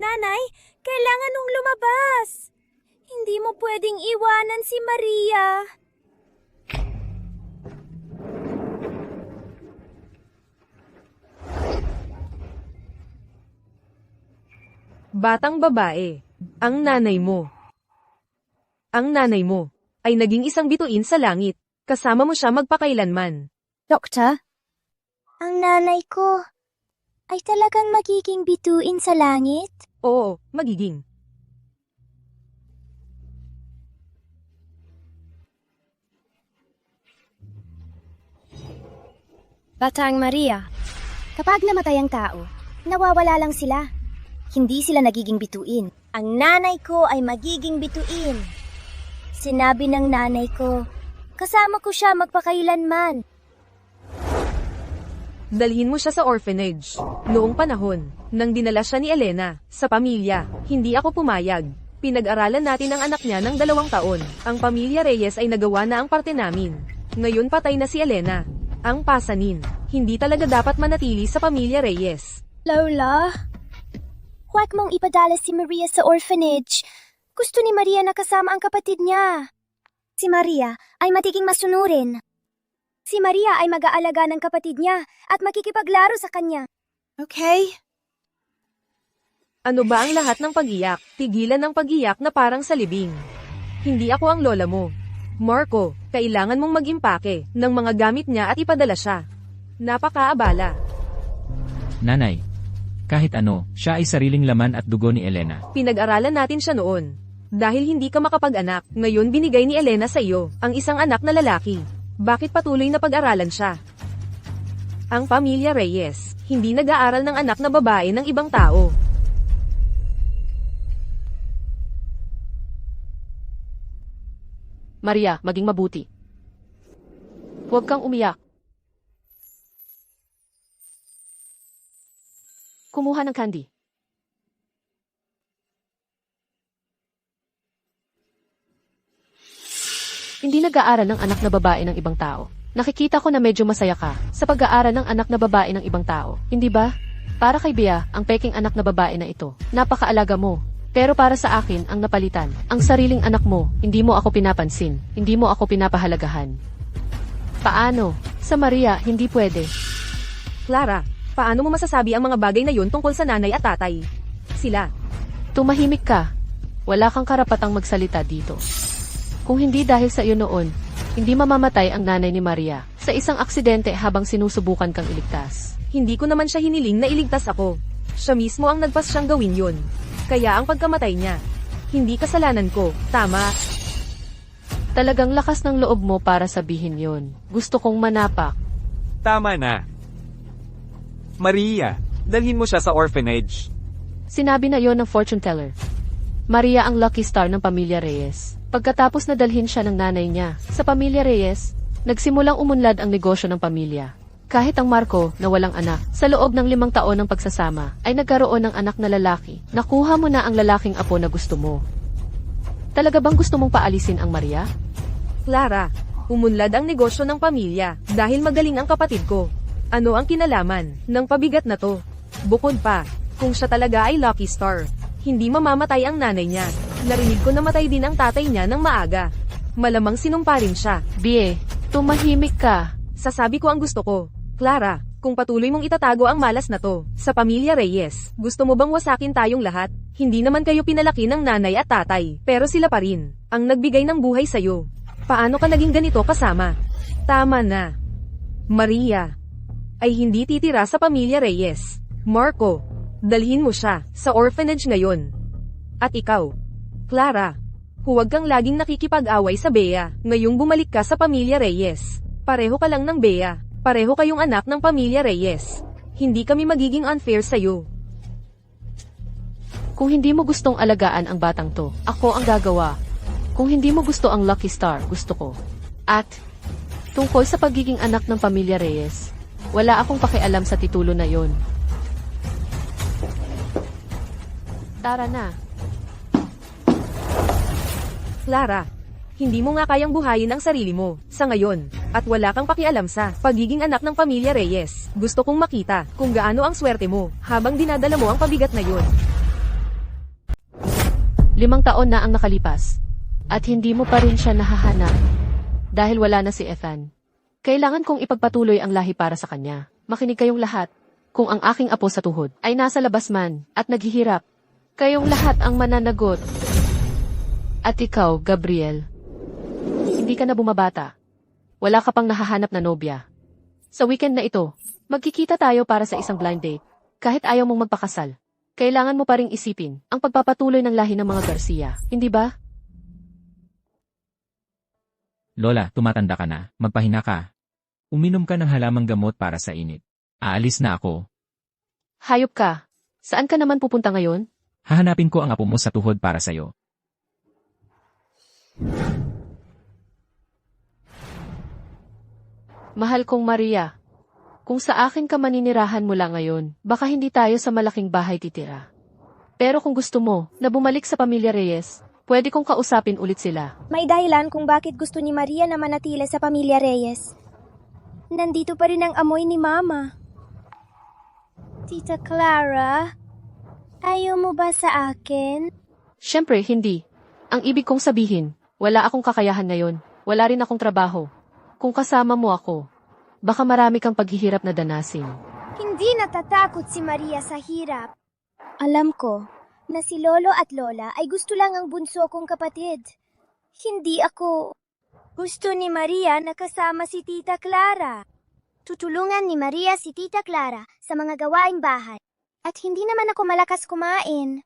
Nanay, kailangan mong lumabas. Hindi mo pwedeng iwanan si Maria. Batang babae, ang nanay mo. Ang nanay mo ay naging isang bituin sa langit. Kasama mo siya magpakailanman. Doktor? Ang nanay ko ay talagang magiging bituin sa langit? Oo, magiging. Batang Maria, kapag namatay ang tao, nawawala lang sila. Hindi sila nagiging bituin. Ang nanay ko ay magiging bituin. Sinabi ng nanay ko, kasama ko siya magpakailanman. Dalhin mo siya sa orphanage. Noong panahon, nang dinala siya ni Elena, sa pamilya, hindi ako pumayag. Pinag-aralan natin ang anak niya ng 2 taon. Ang pamilya Reyes ay nagawa na ang parte namin. Ngayon patay na si Elena. Ang pasanin, hindi talaga dapat manatili sa pamilya Reyes. Lola, huwag mong ipadala si Maria sa orphanage. Gusto ni Maria na kasama ang kapatid niya. Si Maria ay magiging masunurin. Si Maria ay mag-aalaga ng kapatid niya at makikipaglaro sa kanya. Okay? Ano ba ang lahat ng pag-iyak? Tigilan ng pag-iyak na parang sa libing. Hindi ako ang lola mo. Marco, kailangan mong mag-impake ng mga gamit niya at ipadala siya. Napakaabala. Nanay, kahit ano, siya ay sariling laman at dugo ni Elena. Pinag-aralan natin siya noon. Dahil hindi ka makapag-anak, ngayon binigay ni Elena sa iyo, ang isang anak na lalaki. Bakit patuloy na pag-aralan siya? Ang pamilya Reyes, hindi nag-aaral ng anak na babae ng ibang tao. Maria, maging mabuti. Huwag kang umiyak. Kumuha ng candy. Hindi nag-aaral ng anak na babae ng ibang tao. Nakikita ko na medyo masaya ka sa pag-aaral ng anak na babae ng ibang tao. Hindi ba? Para kay Bea, ang peking anak na babae na ito. Napakaalaga mo. Pero para sa akin, ang napalitan, ang sariling anak mo, hindi mo ako pinapansin, hindi mo ako pinapahalagahan. Paano? Sa Maria, hindi pwede. Clara, paano mo masasabi ang mga bagay na yun tungkol sa nanay at tatay? Sila. Tumahimik ka. Wala kang karapatang magsalita dito. Kung hindi dahil sa iyo noon, hindi mamamatay ang nanay ni Maria sa isang aksidente habang sinusubukan kang iligtas. Hindi ko naman siya hiniling na iligtas ako. Siya mismo ang nagpas siyang gawin yun. Kaya ang pagkamatay niya, hindi kasalanan ko, tama? Talagang lakas ng loob mo para sabihin yon. Gusto kong manapak. Tama na. Maria, dalhin mo siya sa orphanage. Sinabi na yon ng fortune teller. Maria ang lucky star ng pamilya Reyes. Pagkatapos na dalhin siya ng nanay niya sa pamilya Reyes, nagsimulang umunlad ang negosyo ng pamilya. Kahit ang Marco, na walang anak, sa loob ng 5 taon ng pagsasama, ay nagkaroon ng anak na lalaki. Nakuha mo na ang lalaking apo na gusto mo. Talaga bang gusto mong paalisin ang Maria? Clara, umunlad ang negosyo ng pamilya dahil magaling ang kapatid ko. Ano ang kinalaman ng pabigat na to? Bukod pa, kung siya talaga ay lucky star, hindi mamamatay ang nanay niya. Narinig ko na matay din ang tatay niya ng maaga. Malamang sinumpa rin siya. Bie, tumahimik ka. Sasabi ko ang gusto ko. Clara, kung patuloy mong itatago ang malas na to, sa pamilya Reyes, gusto mo bang wasakin tayong lahat? Hindi naman kayo pinalaki ng nanay at tatay, pero sila pa rin, ang nagbigay ng buhay sa'yo. Paano ka naging ganito kasama? Tama na. Maria, ay hindi titira sa pamilya Reyes. Marco, dalhin mo siya, sa orphanage ngayon. At ikaw, Clara, huwag kang laging nakikipag-away sa Bea, ngayong bumalik ka sa pamilya Reyes. Pareho ka lang ng Bea. Pareho kayong anak ng pamilya Reyes. Hindi kami magiging unfair sa'yo. Kung hindi mo gustong alagaan ang batang to, ako ang gagawa. Kung hindi mo gusto ang lucky star, gusto ko. At, tungkol sa pagiging anak ng pamilya Reyes, wala akong pakialam sa titulo na yon. Tara na. Clara, hindi mo nga kayang buhayin ang sarili mo, sa ngayon, at wala kang pakialam sa pagiging anak ng pamilya Reyes. Gusto kong makita kung gaano ang swerte mo habang dinadala mo ang pabigat na yun. 5 taon na ang nakalipas. At hindi mo pa rin siya nahahanap. Dahil wala na si Ethan. Kailangan kong ipagpatuloy ang lahi para sa kanya. Makinig kayong lahat. Kung ang aking apo sa tuhod ay nasa labas man at naghihirap, kayong lahat ang mananagot. At ikaw, Gabriel, hindi ka na bumabata. Wala ka pang nahahanap na nobya. Sa weekend na ito, magkikita tayo para sa isang blind date. Kahit ayaw mong magpakasal, kailangan mo pa ring isipin ang pagpapatuloy ng lahi ng mga Garcia, hindi ba? Lola, tumatanda ka na. Magpahinga ka. Uminom ka ng halamang gamot para sa init. Aalis na ako. Hayop ka. Saan ka naman pupunta ngayon? Hahanapin ko ang apo mo sa tuhod para sa'yo. Mahal kong Maria, kung sa akin ka maninirahan mula ngayon, baka hindi tayo sa malaking bahay titira. Pero kung gusto mo na bumalik sa pamilya Reyes, pwede kong kausapin ulit sila. May dahilan kung bakit gusto ni Maria na manatili sa pamilya Reyes. Nandito pa rin ang amoy ni Mama. Tita Clara, ayaw mo ba sa akin? Siyempre, hindi. Ang ibig kong sabihin, wala akong kakayahan ngayon. Wala rin akong trabaho. Kung kasama mo ako, baka marami kang paghihirap na danasin. Hindi natatakot si Maria sa hirap. Alam ko na si Lolo at Lola ay gusto lang ang bunso kong kapatid. Hindi ako. Gusto ni Maria na kasama si Tita Clara. Tutulungan ni Maria si Tita Clara sa mga gawaing bahay. At hindi naman ako malakas kumain.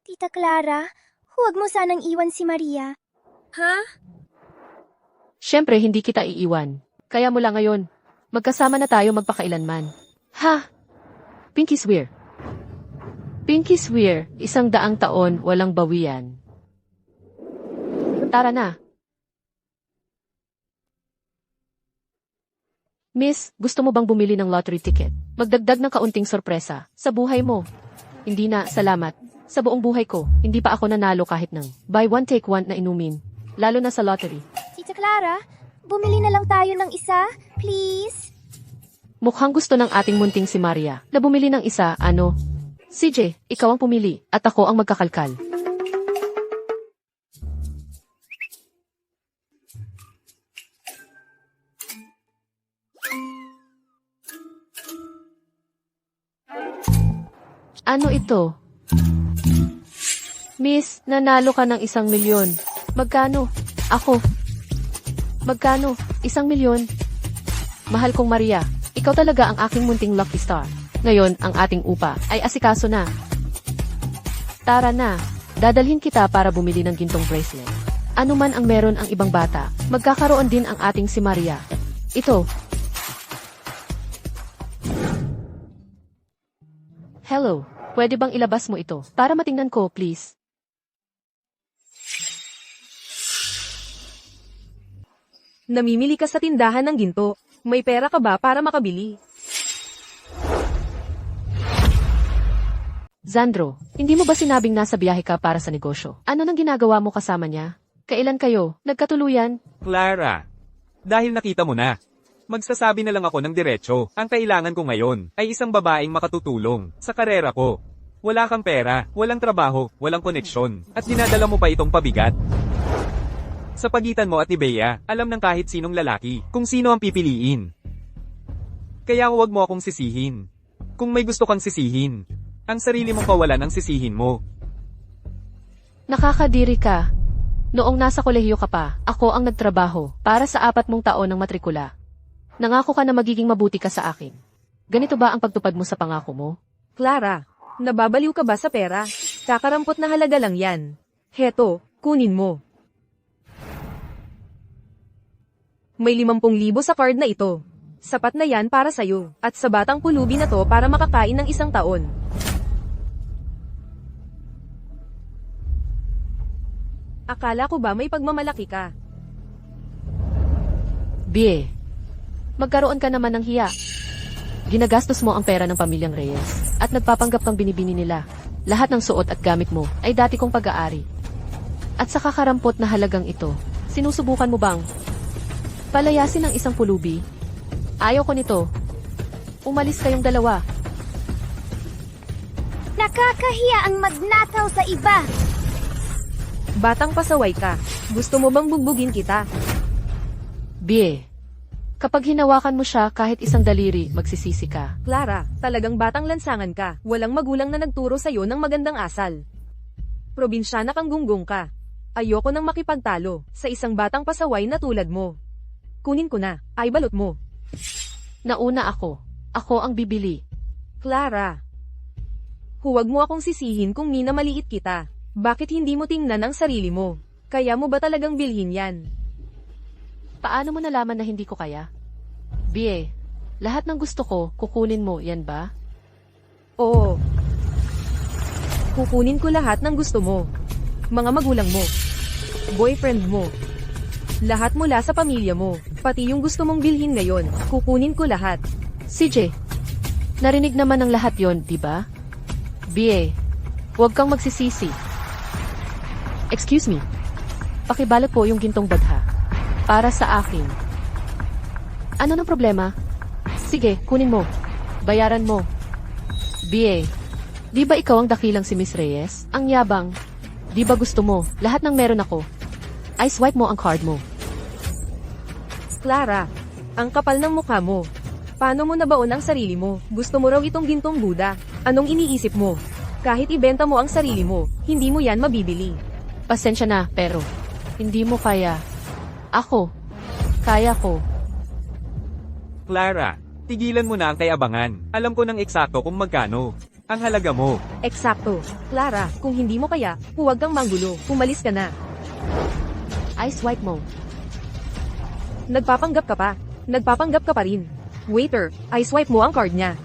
Tita Clara, huwag mo sanang iwan si Maria. Ha? Siyempre, hindi kita iiwan. Kaya mula ngayon, magkasama na tayo magpakailanman. Ha? Pinky Swear. Pinky Swear, 100 taon, walang bawian. Tara na. Miss, gusto mo bang bumili ng lottery ticket? Magdagdag ng kaunting sorpresa sa buhay mo. Hindi na, salamat. Sa buong buhay ko, hindi pa ako nanalo kahit ng buy one take one na inumin. Lalo na sa lottery. Tita Clara, bumili na lang tayo ng isa, please. Mukhang gusto ng ating munting si Maria na bumili ng isa, ano? CJ, ikaw ang pumili at ako ang magkakalkal. Ano ito? Miss, nanalo ka ng 1 milyon. Magkano? Ako. Magkano? 1 milyon? Mahal kong Maria, ikaw talaga ang aking munting lucky star. Ngayon, ang ating upa ay asikaso na. Tara na, dadalhin kita para bumili ng gintong bracelet. Ano man ang meron ang ibang bata, magkakaroon din ang ating si Maria. Ito. Hello, pwede bang ilabas mo ito para matingnan ko, please? Namimili ka sa tindahan ng ginto. May pera ka ba para makabili? Zandro, hindi mo ba sinabing nasa biyahe ka para sa negosyo? Ano nang ginagawa mo kasama niya? Kailan kayo nagkatuluyan? Clara, dahil nakita mo na. Magsasabi na lang ako ng diretso. Ang kailangan ko ngayon ay isang babaeng makatutulong sa karera ko. Wala kang pera, walang trabaho, walang koneksyon, at dinadala mo pa itong pabigat. Sa pagitan mo at ni Bea, alam ng kahit sinong lalaki kung sino ang pipiliin. Kaya huwag mo akong sisihin. Kung may gusto kang sisihin, ang sarili mong kawalan ang sisihin mo. Nakakadiri ka. Noong nasa kolehiyo ka pa, ako ang nagtrabaho para sa 4 mong taon ng matrikula. Nangako ka na magiging mabuti ka sa akin. Ganito ba ang pagtupad mo sa pangako mo? Clara, nababaliw ka ba sa pera? Kakarampot na halaga lang yan. Heto, kunin mo. May 50,000 sa card na ito. Sapat na yan para sa'yo, at sa batang pulubi na to para makakain ng 1 taon. Akala ko ba may pagmamalaki ka? Bie, magkaroon ka naman ng hiya. Ginagastos mo ang pera ng pamilyang Reyes, at nagpapanggap kang binibini nila. Lahat ng suot at gamit mo ay dati kong pag-aari. At sa kakarampot na halagang ito, sinusubukan mo bang palayasin ng isang pulubi? Ayaw ko nito. Umalis kayong dalawa. Nakakahiya ang magnakaw sa iba. Batang pasaway ka. Gusto mo bang bugbugin kita? Bie. Kapag hinawakan mo siya kahit isang daliri, magsisisi ka. Clara, talagang batang lansangan ka. Walang magulang na nagturo sa'yo ng magandang asal. Probinsyana kang gunggong ka. Ayoko nang makipagtalo sa isang batang pasaway na tulad mo. Kunin ko na, ay balot mo. Nauna ako. Ako ang bibili. Clara. Huwag mo akong sisihin kung minamaliit kita. Bakit hindi mo tingnan ang sarili mo? Kaya mo ba talagang bilhin yan? Paano mo nalaman na hindi ko kaya? Bie, lahat ng gusto ko, kukunin mo, yan ba? Oo. Kukunin ko lahat ng gusto mo. Mga magulang mo. Boyfriend mo. Lahat mula sa pamilya mo. Pati yung gusto mong bilhin ngayon. Kukunin ko lahat. CJ, narinig naman ng lahat yon, di ba? Bie, huwag kang magsisisi. Excuse me. Pakibalot po yung gintong badha. Para sa akin. Ano ng problema? Sige, kunin mo. Bayaran mo. Bie, di ba ikaw ang dakilang si Miss Reyes? Ang yabang. Di ba gusto mo? Lahat ng meron ako. I swipe mo ang card mo. Clara, ang kapal ng mukha mo. Paano mo nabaon ang sarili mo? Gusto mo raw itong gintong Buda. Anong iniisip mo? Kahit ibenta mo ang sarili mo, hindi mo yan mabibili. Pasensya na, pero hindi mo kaya. Ako. Kaya ko. Clara, tigilan mo na ang kayabangan. Alam ko ng eksakto kung magkano ang halaga mo. Eksakto. Clara, kung hindi mo kaya, huwag kang manggulo. Umalis ka na. I swipe mo. Nagpapanggap ka pa. Nagpapanggap ka pa rin. Waiter, I swipe mo ang card niya.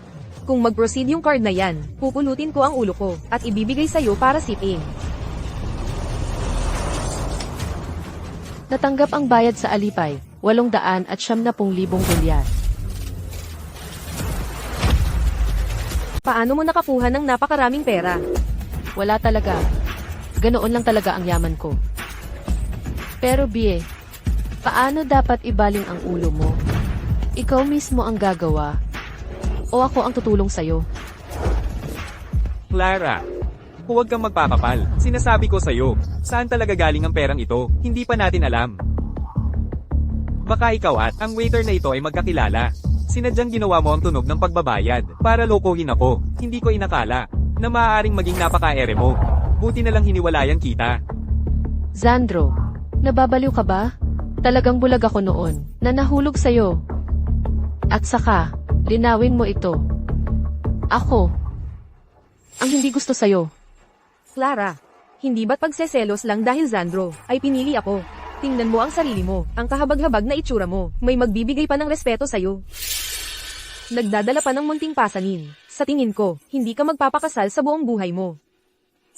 Kung mag-proceed yung card na yan, pupulutin ko ang ulo ko at ibibigay sa'yo para sit-in. Natanggap ang bayad sa alipay, 870,000 dolyar. Paano mo nakakuha ng napakaraming pera? Wala talaga. Ganoon lang talaga ang yaman ko. Pero Bie, paano dapat ibaling ang ulo mo? Ikaw mismo ang gagawa. O ako ang tutulong sa'yo? Clara, huwag kang magpakapal. Sinasabi ko sa'yo, saan talaga galing ang perang ito, hindi pa natin alam. Baka ikaw at ang waiter na ito ay magkakilala. Sinadyang ginawa mo ang tunog ng pagbabayad para lokohin ako. Hindi ko inakala na maaaring maging napaka-ere mo. Buti na lang hiniwalayan kita. Zandro, nababaliw ka ba? Talagang bulag ako noon, na nahulog sa'yo. At saka, linawin mo ito. Ako, ang hindi gusto sa'yo. Clara, hindi ba't pagseselos lang dahil Zandro ay pinili ako? Tingnan mo ang sarili mo, ang kahabag-habag na itsura mo, may magbibigay pa ng respeto sa'yo. Nagdadala pa ng munting pasanin. Sa tingin ko, hindi ka magpapakasal sa buong buhay mo.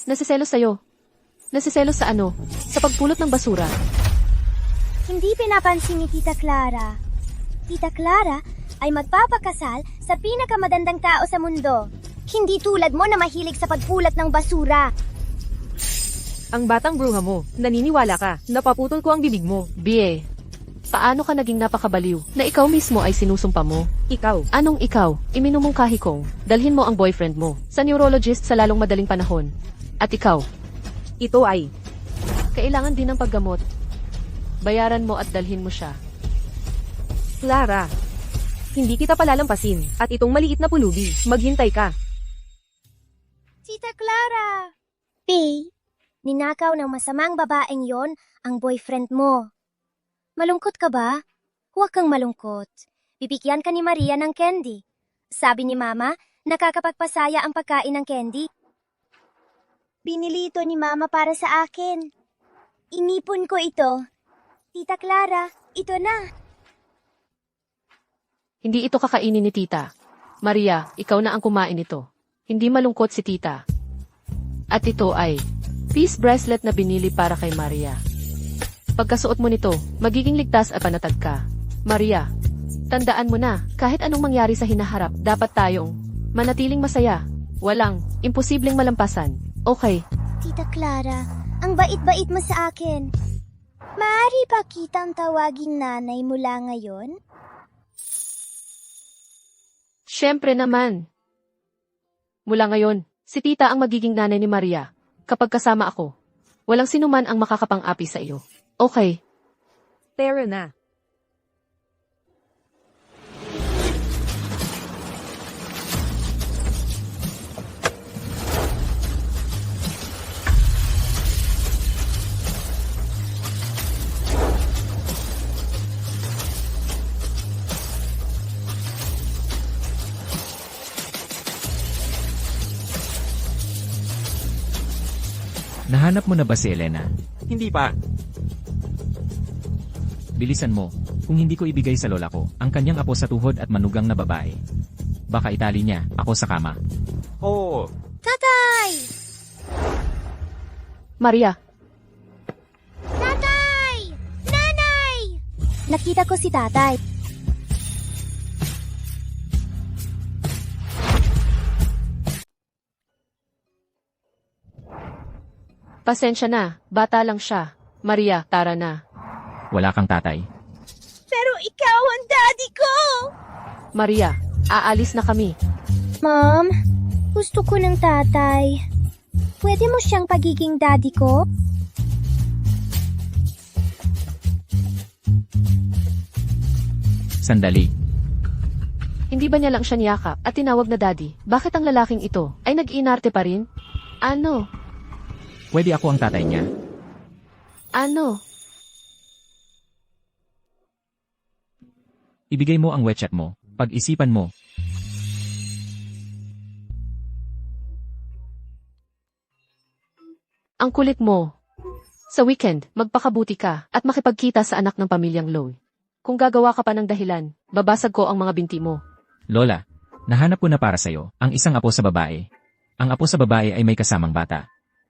Nasiselos sa'yo. Nasiselos sa ano? Sa pagpulot ng basura. Hindi pinapansin ni Tita Clara. Tita Clara ay magpapakasal sa pinakamadandang tao sa mundo. Hindi tulad mo na mahilig sa pagpulat ng basura. Ang batang bruha mo, naniniwala ka, napaputol ko ang bibig mo. Bie, paano ka naging napakabaliw na ikaw mismo ay sinusumpa mo? Ikaw, Anong ikaw? Iminumungkahi kong dalhin mo ang boyfriend mo sa neurologist sa lalong madaling panahon. At ikaw, ito ay, kailangan din ng paggamot. Bayaran mo at dalhin mo siya. Clara. Hindi kita palalampasin, at itong maliit na pulubi, maghintay ka. Tita Clara! Pay, ninakaw ng masamang babaeng yon ang boyfriend mo. Malungkot ka ba? Huwag kang malungkot. Bibigyan ka ni Maria ng candy. Sabi ni Mama, nakakapagpasaya ang pagkain ng candy. Binili ito ni Mama para sa akin. Inipon ko ito. Tita Clara, ito na. Hindi ito kakainin ni tita. Maria, ikaw na ang kumain nito. Hindi malungkot si tita. At ito ay peace bracelet na binili para kay Maria. Pagkasuot mo nito, magiging ligtas at panatag ka. Maria, tandaan mo na, kahit anong mangyari sa hinaharap, dapat tayong manatiling masaya. Walang imposibleng malampasan. Okay. Tita Clara, ang bait-bait mo sa akin. Maaari ba kitang tawaging nanay mula ngayon? Siyempre naman. Mula ngayon, si tita ang magiging nanay ni Maria, kapag kasama ako. Walang sinuman ang makakapang-api sa iyo. Okay. Tara na. Nahanap mo na ba si Elena? Hindi pa. Bilisan mo. Kung hindi ko ibigay sa lola ko, ang kanyang apo sa tuhod at manugang na babae. Baka itali niya, ako sa kama. Oo. Tatay! Maria, Tatay! Nanay! Nakita ko si tatay. pasensya na. Bata lang siya. Maria, tara na. Wala kang tatay. Pero ikaw ang daddy ko! Maria, aalis na kami. Mom, gusto ko ng tatay. Pwede mo siyang pagiging daddy ko? Sandali. Hindi ba niya lang siya niyakap at tinawag na daddy? Bakit ang lalaking ito ay nag-inarte pa rin? Ano? Pwede ako ang tatay niya? Ano? Ibigay mo ang WeChat mo. Pag-isipan mo. Ang kulit mo. Sa weekend, magpakabuti ka at makipagkita sa anak ng pamilyang Loy. Kung gagawa ka pa ng dahilan, babasag ko ang mga binti mo. Lola, nahanap ko na para sa'yo ang isang apo sa babae. Ang apo sa babae ay may kasamang bata.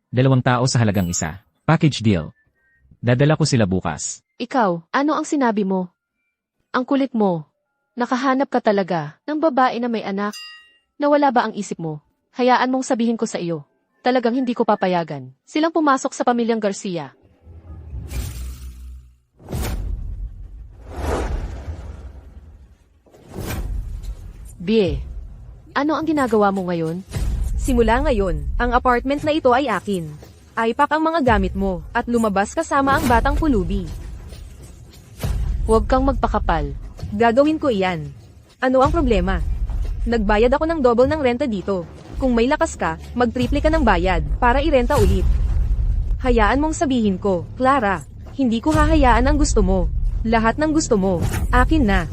2 tao sa halagang isa. Package deal. Dadala ko sila bukas. Ikaw, ano ang sinabi mo? Ang kulit mo. Nakahanap ka talaga ng babae na may anak. Nawala ba ang isip mo? Hayaan mong sabihin ko sa iyo. Talagang hindi ko papayagan. Silang pumasok sa pamilyang Garcia. Bie, ano ang ginagawa mo ngayon? Simula ngayon, ang apartment na ito ay akin. Ipack ang mga gamit mo, at lumabas kasama ang batang pulubi. Huwag kang magpakapal. Gagawin ko iyan. Ano ang problema? Nagbayad ako ng double ng renta dito. Kung may lakas ka, mag-triple ka ng bayad, para irenta ulit. Hayaan mong sabihin ko, Clara, hindi ko hahayaan ang gusto mo. Lahat ng gusto mo, akin na.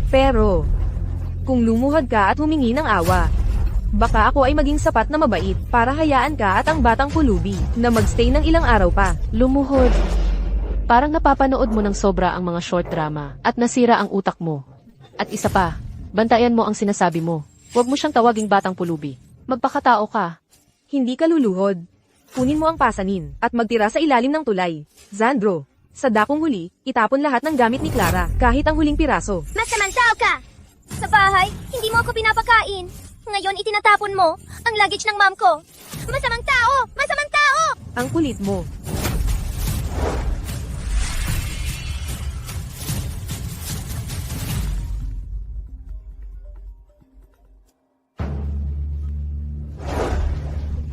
Pero, kung lumuhad ka at humingi ng awa, baka ako ay maging sapat na mabait para hayaan ka at ang batang pulubi na magstay ng ilang araw pa. Lumuhod. Parang napapanood mo ng sobra ang mga short drama at nasira ang utak mo. At isa pa, bantayan mo ang sinasabi mo. Huwag mo siyang tawaging batang pulubi. Magpakatao ka. Hindi ka luluhod. Kunin mo ang pasanin at magtira sa ilalim ng tulay. Zandro, sa dakong huli, itapon lahat ng gamit ni Clara, kahit ang huling piraso. Masamang tao ka! Sa bahay, hindi mo ako pinapakain. Ngayon itinatapon mo ang luggage ng mom ko. Masamang tao! Masamang tao! Ang kulit mo.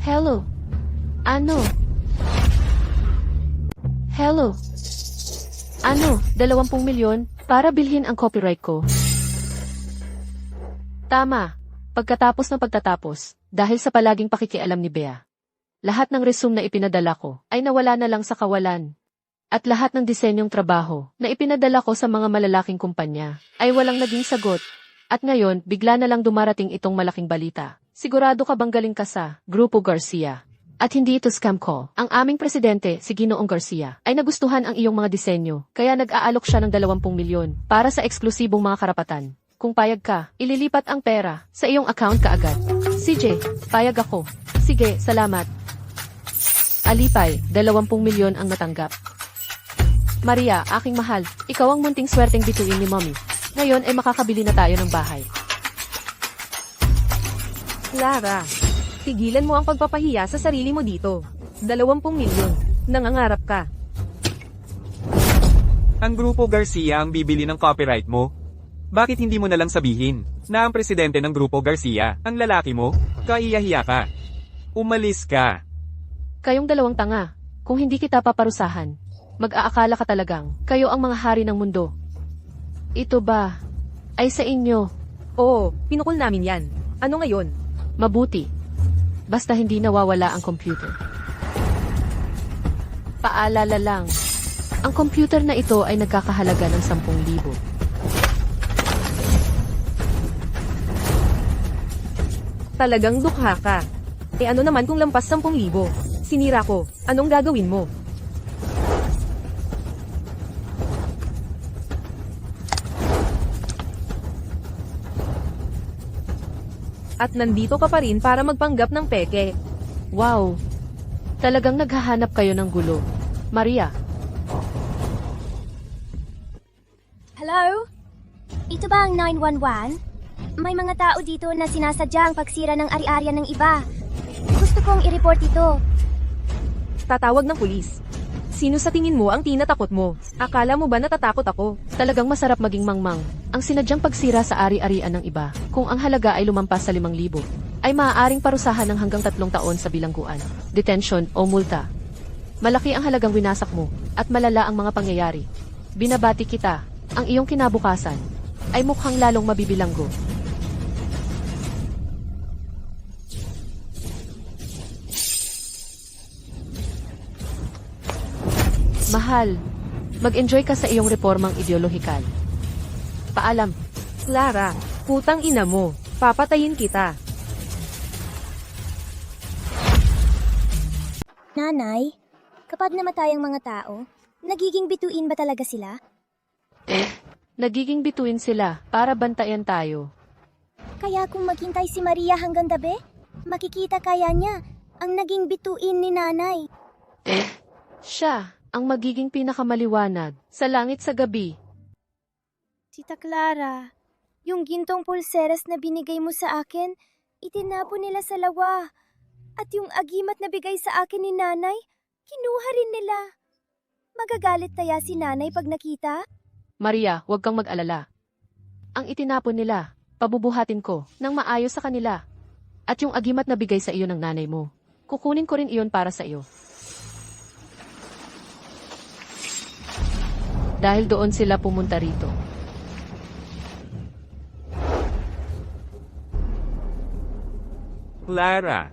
Hello. Ano? Hello. Ano? 20 milyon para bilhin ang copyright ko. Tama. Pagkatapos ng pagtatapos, dahil sa palaging pakikialam ni Bea. Lahat ng resume na ipinadala ko ay nawala na lang sa kawalan. At lahat ng disenyong trabaho na ipinadala ko sa mga malalaking kumpanya ay walang naging sagot. At ngayon, bigla na lang dumarating itong malaking balita. Sigurado ka bang galing ka sa Grupo Garcia? At hindi ito scam call. Ang aming presidente, si Ginoong Garcia, ay nagustuhan ang iyong mga disenyo, kaya nag-aalok siya ng 20 milyon para sa eksklusibong mga karapatan. Kung payag ka, ililipat ang pera sa iyong account kaagad. CJ, payag ako. Sige, salamat. Alipay, 20 milyon ang natanggap. Maria, aking mahal, ikaw ang munting swerteng bituin ni Mommy. Ngayon ay makakabili na tayo ng bahay. Clara, tigilan mo ang pagpapahiya sa sarili mo dito. 20 milyon. Nangangarap ka. Ang Grupo Garcia ang bibili ng copyright mo? Bakit hindi mo nalang sabihin na ang presidente ng Grupo Garcia, ang lalaki mo? Kaiyahiya ka. Umalis ka. Kayong dalawang tanga. Kung hindi kita paparusahan, mag-aakala ka talagang kayo ang mga hari ng mundo. Ito ba ay sa inyo? Oo, pinukol namin yan. Ano ngayon? Mabuti. Basta hindi nawawala ang computer. Paalala lang, ang computer na ito ay nagkakahalaga ng 10,000. Talagang dukha ka. Eh ano naman kung lampas 10,000? Sinira ko. Anong gagawin mo? At nandito ka pa rin para magpanggap ng peke. Wow! Talagang naghahanap kayo ng gulo. Maria, Hello? Ito ba ang 911? May mga tao dito na sinasadyang pagsira ng ari-arian ng iba. Gusto kong i-report ito. Tatawag ng pulis. Sino sa tingin mo ang tinatakot mo? Akala mo ba natatakot ako? talagang masarap maging mangmang. Ang sinadyang pagsira sa ari-arian ng iba, kung ang halaga ay lumampas sa 5,000, ay maaaring parusahan ng hanggang 3 taon sa bilangguan, detention o multa. Malaki ang halagang winasak mo, at malala ang mga pangyayari. Binabati kita, ang iyong kinabukasan ay mukhang lalong mabibilanggo. Mahal, mag-enjoy ka sa iyong reformang ideolohikal. Paalam. Clara, putang ina mo. Papatayin kita. Nanay, kapag namatay ang mga tao, nagiging bituin ba talaga sila? Nagiging bituin sila para bantayan tayo. Kaya kung maghintay si Maria hanggang gabi, makikita kaya niya ang naging bituin ni nanay. Siya ang magiging pinakamaliwanag sa langit sa gabi. Tita Clara, yung gintong pulseras na binigay mo sa akin, itinapon nila sa lawa. At yung agimat na bigay sa akin ni nanay, kinuha rin nila. Magagalit kaya si nanay pag nakita? Maria, huwag kang mag-alala. Ang itinapon nila, pabubuhatin ko ng maayos sa kanila. At yung agimat na bigay sa iyo ng nanay mo, kukunin ko rin iyon para sa iyo. Dahil doon sila pumunta rito. Clara,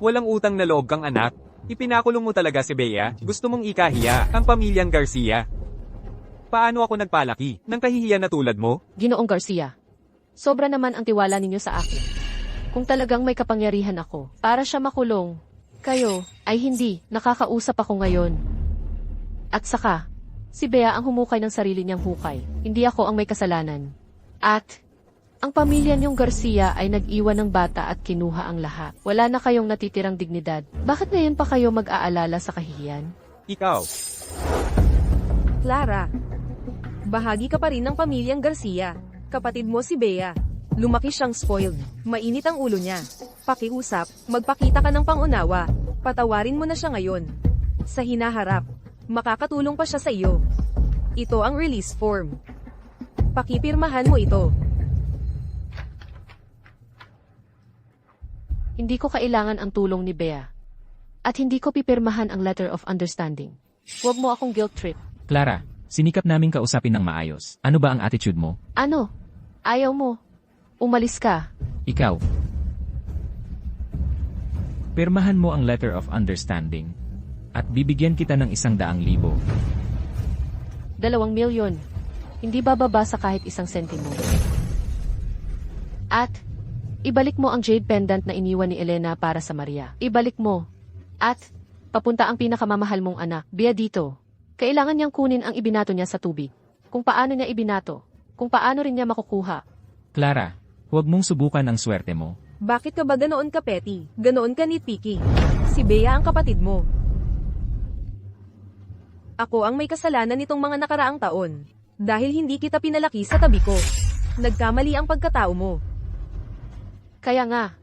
walang utang na loob kang anak. Ipinakulong mo talaga si Bea. Gusto mong ikahiya ang pamilyang Garcia. Paano ako nagpalaki ng kahihiyan na tulad mo? Ginoong Garcia, sobra naman ang tiwala ninyo sa akin. Kung talagang may kapangyarihan ako para siya makulong, kayo ay hindi, nakakausap ako ngayon. At saka, si Bea ang humukay ng sarili niyang hukay, hindi ako ang may kasalanan. At, ang pamilya niyong Garcia ay nag-iwan ng bata at kinuha ang lahat. Wala na kayong natitirang dignidad. Bakit ngayon pa kayo mag-aalala sa kahihiyan? Ikaw, Clara, bahagi ka pa rin ng pamilyang Garcia. Kapatid mo si Bea. Lumaki siyang spoiled. Mainit ang ulo niya. Pakiusap, magpakita ka ng pangunawa. Patawarin mo na siya ngayon. Sa hinaharap, makakatulong pa siya sa iyo. Ito ang release form. Pakipirmahan mo ito. Hindi ko kailangan ang tulong ni Bea. At hindi ko pipirmahan ang letter of understanding. Huwag mo akong guilt trip. Clara, sinikap naming kausapin ng maayos. Ano ba ang attitude mo? Ano? Ayaw mo? Umalis ka. Ikaw. Pirmahan mo ang letter of understanding. At bibigyan kita ng 100,000. 2 milyon. Hindi bababa sa kahit 1 sentimo. At, ibalik mo ang jade pendant na iniwan ni Elena para sa Maria. Ibalik mo. At, papunta ang pinakamamahal mong anak, Bea dito. Kailangan niyang kunin ang ibinato niya sa tubig. Kung paano niya ibinato. Kung paano rin niya makukuha. Clara, huwag mong subukan ang swerte mo. Bakit ka ba ganoon ka petty? Ganoon ka nitpicky? Si Bea ang kapatid mo. Ako ang may kasalanan nitong mga nakaraang taon. Dahil hindi kita pinalaki sa tabi ko. Nagkamali ang pagkatao mo. Kaya nga,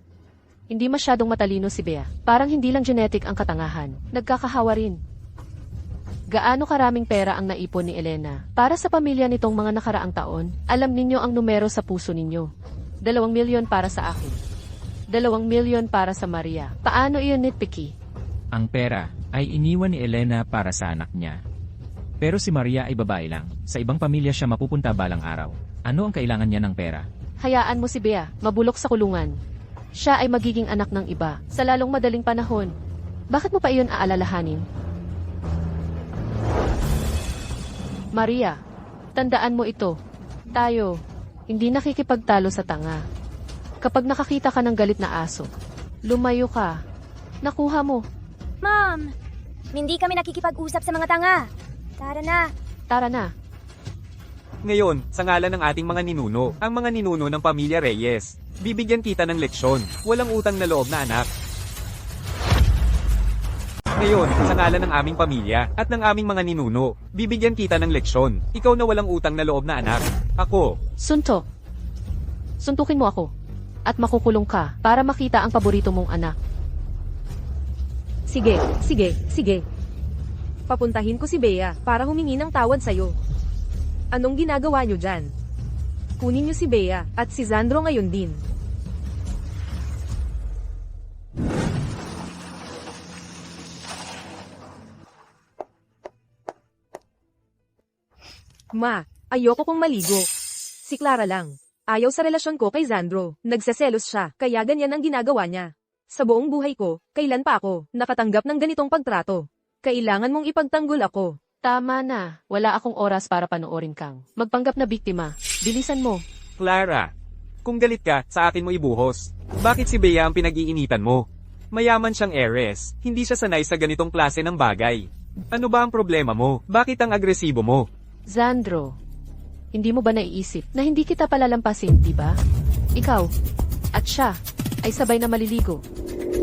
hindi masyadong matalino si Bea. Parang hindi lang genetic ang katangahan. Nagkakahawa rin. Gaano karaming pera ang naipon ni Elena para sa pamilya nitong mga nakaraang taon? Alam ninyo ang numero sa puso ninyo. 2 milyon para sa akin. 2 milyon para sa Maria. Paano iyon nitpicky? Ang pera, ay iniwan ni Elena para sa anak niya. Pero si Maria ay babae lang. Sa ibang pamilya siya mapupunta balang araw. Ano ang kailangan niya ng pera? Hayaan mo si Bea, mabulok sa kulungan. Siya ay magiging anak ng iba, sa lalong madaling panahon. Bakit mo pa iyon aalalahanin? Maria, tandaan mo ito. Tayo, hindi nakikipagtalo sa tanga. Kapag nakakita ka ng galit na aso, lumayo ka. Nakuha mo. Mom, hindi kami nakikipag-usap sa mga tanga. Tara na. Tara na. Ngayon, sa ngalan ng ating mga ninuno, ang mga ninuno ng pamilya Reyes, bibigyan kita ng leksyon. Walang utang na loob na anak. Ngayon, sa ngalan ng aming pamilya at ng aming mga ninuno, bibigyan kita ng leksyon. Ikaw na walang utang na loob na anak. Ako. Suntok. Suntukin mo ako. At makukulong ka para makita ang paborito mong anak. Sige, sige, sige. Papuntahin ko si Bea para humingi ng tawad sa'yo. Anong ginagawa niyo dyan? Kunin niyo si Bea at si Zandro ngayon din. Ma, ayoko kong maligo. Si Clara lang. Ayaw sa relasyon ko kay Zandro. Nagseselos siya, kaya ganyan ang ginagawa niya. Sa buong buhay ko, kailan pa ako nakatanggap ng ganitong pagtrato? Kailangan mong ipagtanggol ako. Tama na. Wala akong oras para panoorin kang magpanggap na biktima. Bilisan mo. Clara, kung galit ka, sa akin mo ibuhos. Bakit si Bea ang pinag-iinitan mo? Mayaman siyang heiress, hindi siya sanay sa ganitong klase ng bagay. Ano ba ang problema mo? Bakit ang agresibo mo? Zandro, hindi mo ba naiisip na hindi kita palalampasin, di ba? Ikaw at siya ay sabay na maliligo.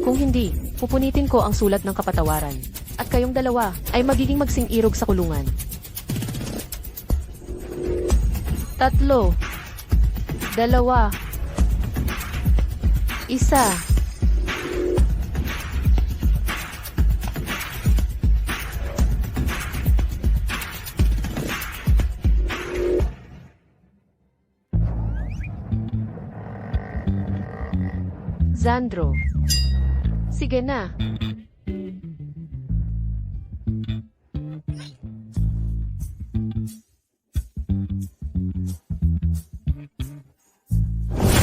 Kung hindi, pupunitin ko ang sulat ng kapatawaran. At kayong dalawa ay magiging magsing-irog sa kulungan. 3, 2, 1. Zandro, sige na.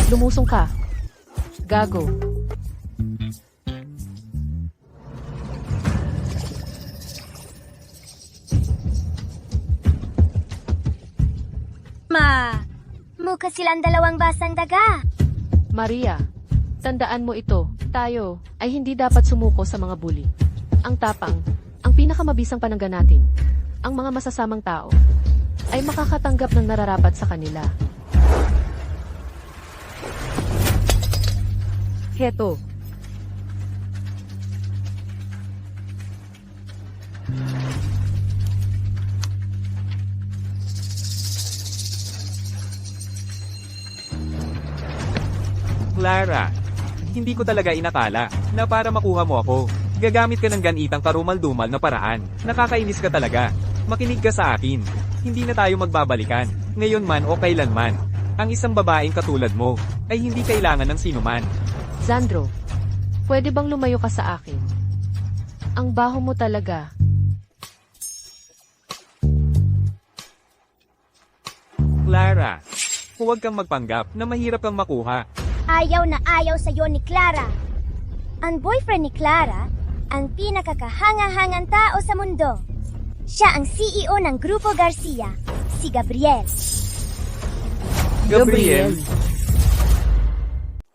Lumusong ka. Gago. Mukha silang dalawang basang daga. Maria, tandaan mo ito. Tayo ay hindi dapat sumuko sa mga bully. Ang tapang, ang pinakamabisang panangga natin, ang mga masasamang tao, ay makakatanggap ng nararapat sa kanila. Heto. Clara, hindi ko talaga inakala na para makuha mo ako, gagamit ka ng ganitang karumal-dumal na paraan. Nakakainis ka talaga. Makinig ka sa akin. Hindi na tayo magbabalikan, ngayon man o kailanman. Ang isang babaeng katulad mo ay hindi kailangan ng sinuman. Zandro, pwede bang lumayo ka sa akin? Ang baho mo talaga. Clara, huwag kang magpanggap na mahirap kang makuha. Ayaw na ayaw sa'yo ni Clara. Ang boyfriend ni Clara, ang pinakakahanga-hangang tao sa mundo. Siya ang CEO ng Grupo Garcia, si Gabriel. Gabriel.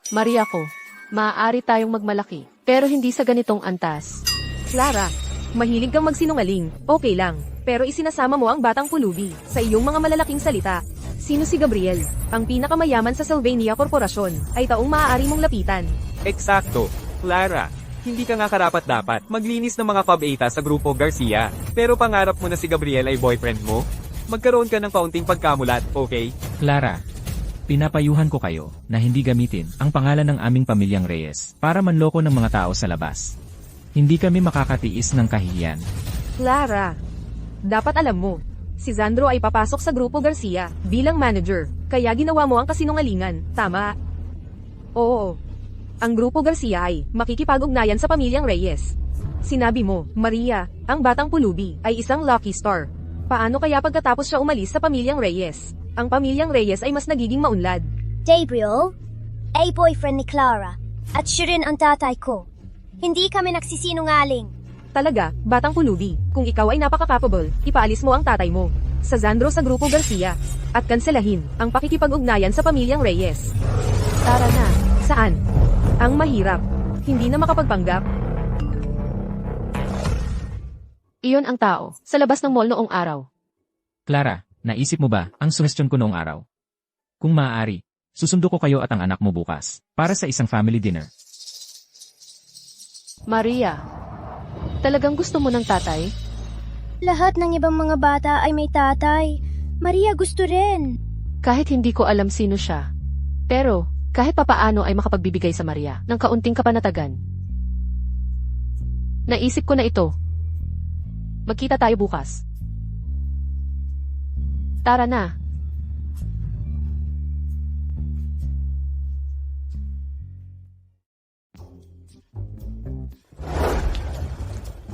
Maria ko, maaari tayong magmalaki, pero hindi sa ganitong antas. Clara, mahilig kang magsinungaling, okay lang. Pero isinasama mo ang batang pulubi sa iyong mga malalaking salita. Sino si Gabriel? Ang pinakamayaman sa Sylvania Korporasyon ay taong maaari mong lapitan. Eksakto, Clara. Hindi ka nga karapat-dapat maglinis ng mga pab-8 sa Grupo Garcia. Pero pangarap mo na si Gabriel ay boyfriend mo? Magkaroon ka ng kaunting pagkamulat, okay? Clara, pinapayuhan ko kayo na hindi gamitin ang pangalan ng aming pamilyang Reyes para manloko ng mga tao sa labas. Hindi kami makakatiis ng kahihiyan. Clara, dapat alam mo, si Zandro ay papasok sa Grupo Garcia bilang manager, kaya ginawa mo ang kasinungalingan, tama? Oo. Ang Grupo Garcia ay makikipag-ugnayan sa pamilyang Reyes. Sinabi mo, Maria, ang batang pulubi ay isang lucky star. Paano kaya pagkatapos siya umalis sa pamilyang Reyes? Ang pamilyang Reyes ay mas nagiging maunlad. Gabriel, ay boyfriend ni Clara. At siya rin ang tatay ko. Hindi kami nagsisinungaling. Talaga, batang pulubi, kung ikaw ay napaka-capable, ipaalis mo ang tatay mo sa Zandro sa Grupo Garcia at kanselahin ang pakikipag-ugnayan sa pamilyang Reyes. Tara na. Saan? Ang mahirap. Hindi na makapagpanggap. Iyon ang tao, sa labas ng mall noong araw. Clara, naisip mo ba ang suhestyon ko noong araw? Kung maaari, susundo ko kayo at ang anak mo bukas para sa isang family dinner. Maria, talagang gusto mo ng tatay? Lahat ng ibang mga bata ay may tatay. Maria gusto rin. Kahit hindi ko alam sino siya. Pero, kahit papaano ay makapagbibigay sa Maria ng kaunting kapanatagan. Naisip ko na ito. Magkita tayo bukas. Tara na.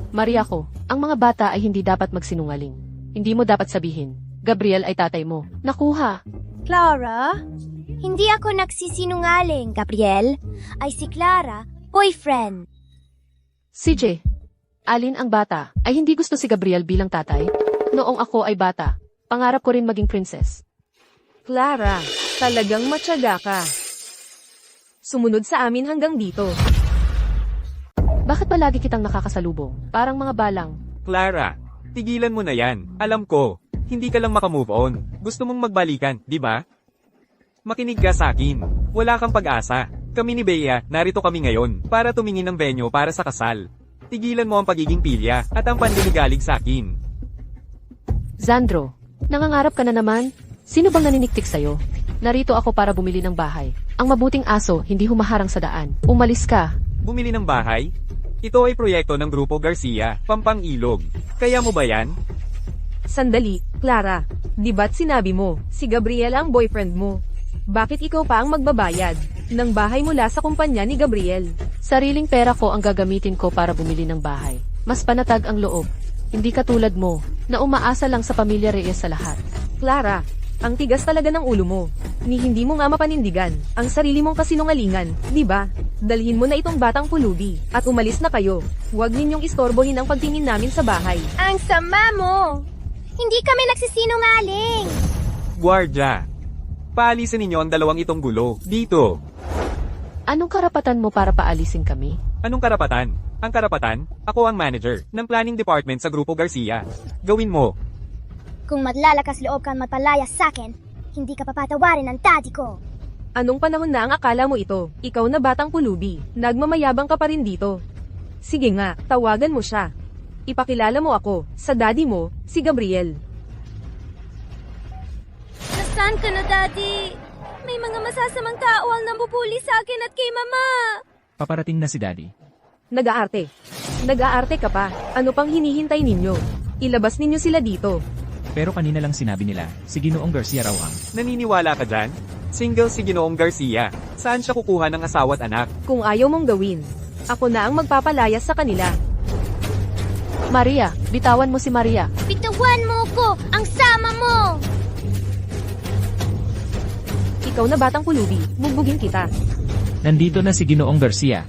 Maria ko, ang mga bata ay hindi dapat magsinungaling. Hindi mo dapat sabihin, Gabriel ay tatay mo. Nakuha. Clara? Hindi ako nagsisinungaling, Gabriel. Ay si Clara, boyfriend. CJ, alin ang bata ay hindi gusto si Gabriel bilang tatay? Noong ako ay bata, pangarap ko rin maging princess. Clara, talagang matyaga ka. Sumunod sa amin hanggang dito. Bakit ba lagi kitang nakakasalubong? Parang mga balang. Clara, tigilan mo na yan. Alam ko, hindi ka lang makamove on. Gusto mong magbalikan, di ba? Makinig ka sa akin. Wala kang pag-asa. Kami ni Bea, narito kami ngayon para tumingin ng venue para sa kasal. Tigilan mo ang pagiging pilya at ang panliligalig sa akin. Zandro, nangangarap ka na naman? Sino bang naniniktik sa'yo? Narito ako para bumili ng bahay. Ang mabuting aso hindi humaharang sa daan. Umalis ka. Bumili ng bahay? Ito ay proyekto ng Grupo Garcia, Pampang-Ilog. Kaya mo ba yan? Sandali, Clara. Di ba't sinabi mo, si Gabriel ang boyfriend mo? Bakit ikaw pa ang magbabayad ng bahay mula sa kumpanya ni Gabriel? Sariling pera ko ang gagamitin ko para bumili ng bahay. Mas panatag ang loob. Hindi katulad mo, na umaasa lang sa pamilya Reyes sa lahat. Clara, ang tigas talaga ng ulo mo. Ni hindi mo nga mapanindigan ang sarili mong kasinungalingan, di ba? Dalhin mo na itong batang pulubi at umalis na kayo. Huwag ninyong istorbohin ang pagtingin namin sa bahay. Ang sama mo! Hindi kami nagsisinungaling! Guardia! Paalisin ninyo ang dalawang itong gulo. Dito! Anong karapatan mo para paalisin kami? Anong karapatan? Ang karapatan? Ako ang manager ng planning department sa Grupo Garcia. Gawin mo. Kung maglalakas loob kang magpalayas sa akin, hindi ka papatawarin ng daddy ko. Anong panahon na ang akala mo ito? Ikaw na batang pulubi, nagmamayabang ka pa rin dito. Sige nga, tawagan mo siya. Ipakilala mo ako sa daddy mo, si Gabriel. Nasaan ka na, daddy? May mga masasamang tao ang nambubuli sa akin at kay mama. Paparating na si Daddy. Nag-aarte. Nag-aarte ka pa. Ano pang hinihintay ninyo? Ilabas ninyo sila dito. Pero kanina lang sinabi nila, si Ginoong Garcia raw ang... Naniniwala ka dyan? Single si Ginoong Garcia. Saan siya kukuha ng asawa at anak? Kung ayaw mong gawin, ako na ang magpapalayas sa kanila. Maria, bitawan mo si Maria. Bitawan mo ko! Ang sama mo! Ikaw na batang pulubi, bugbugin kita. Nandito na si Ginoong Garcia.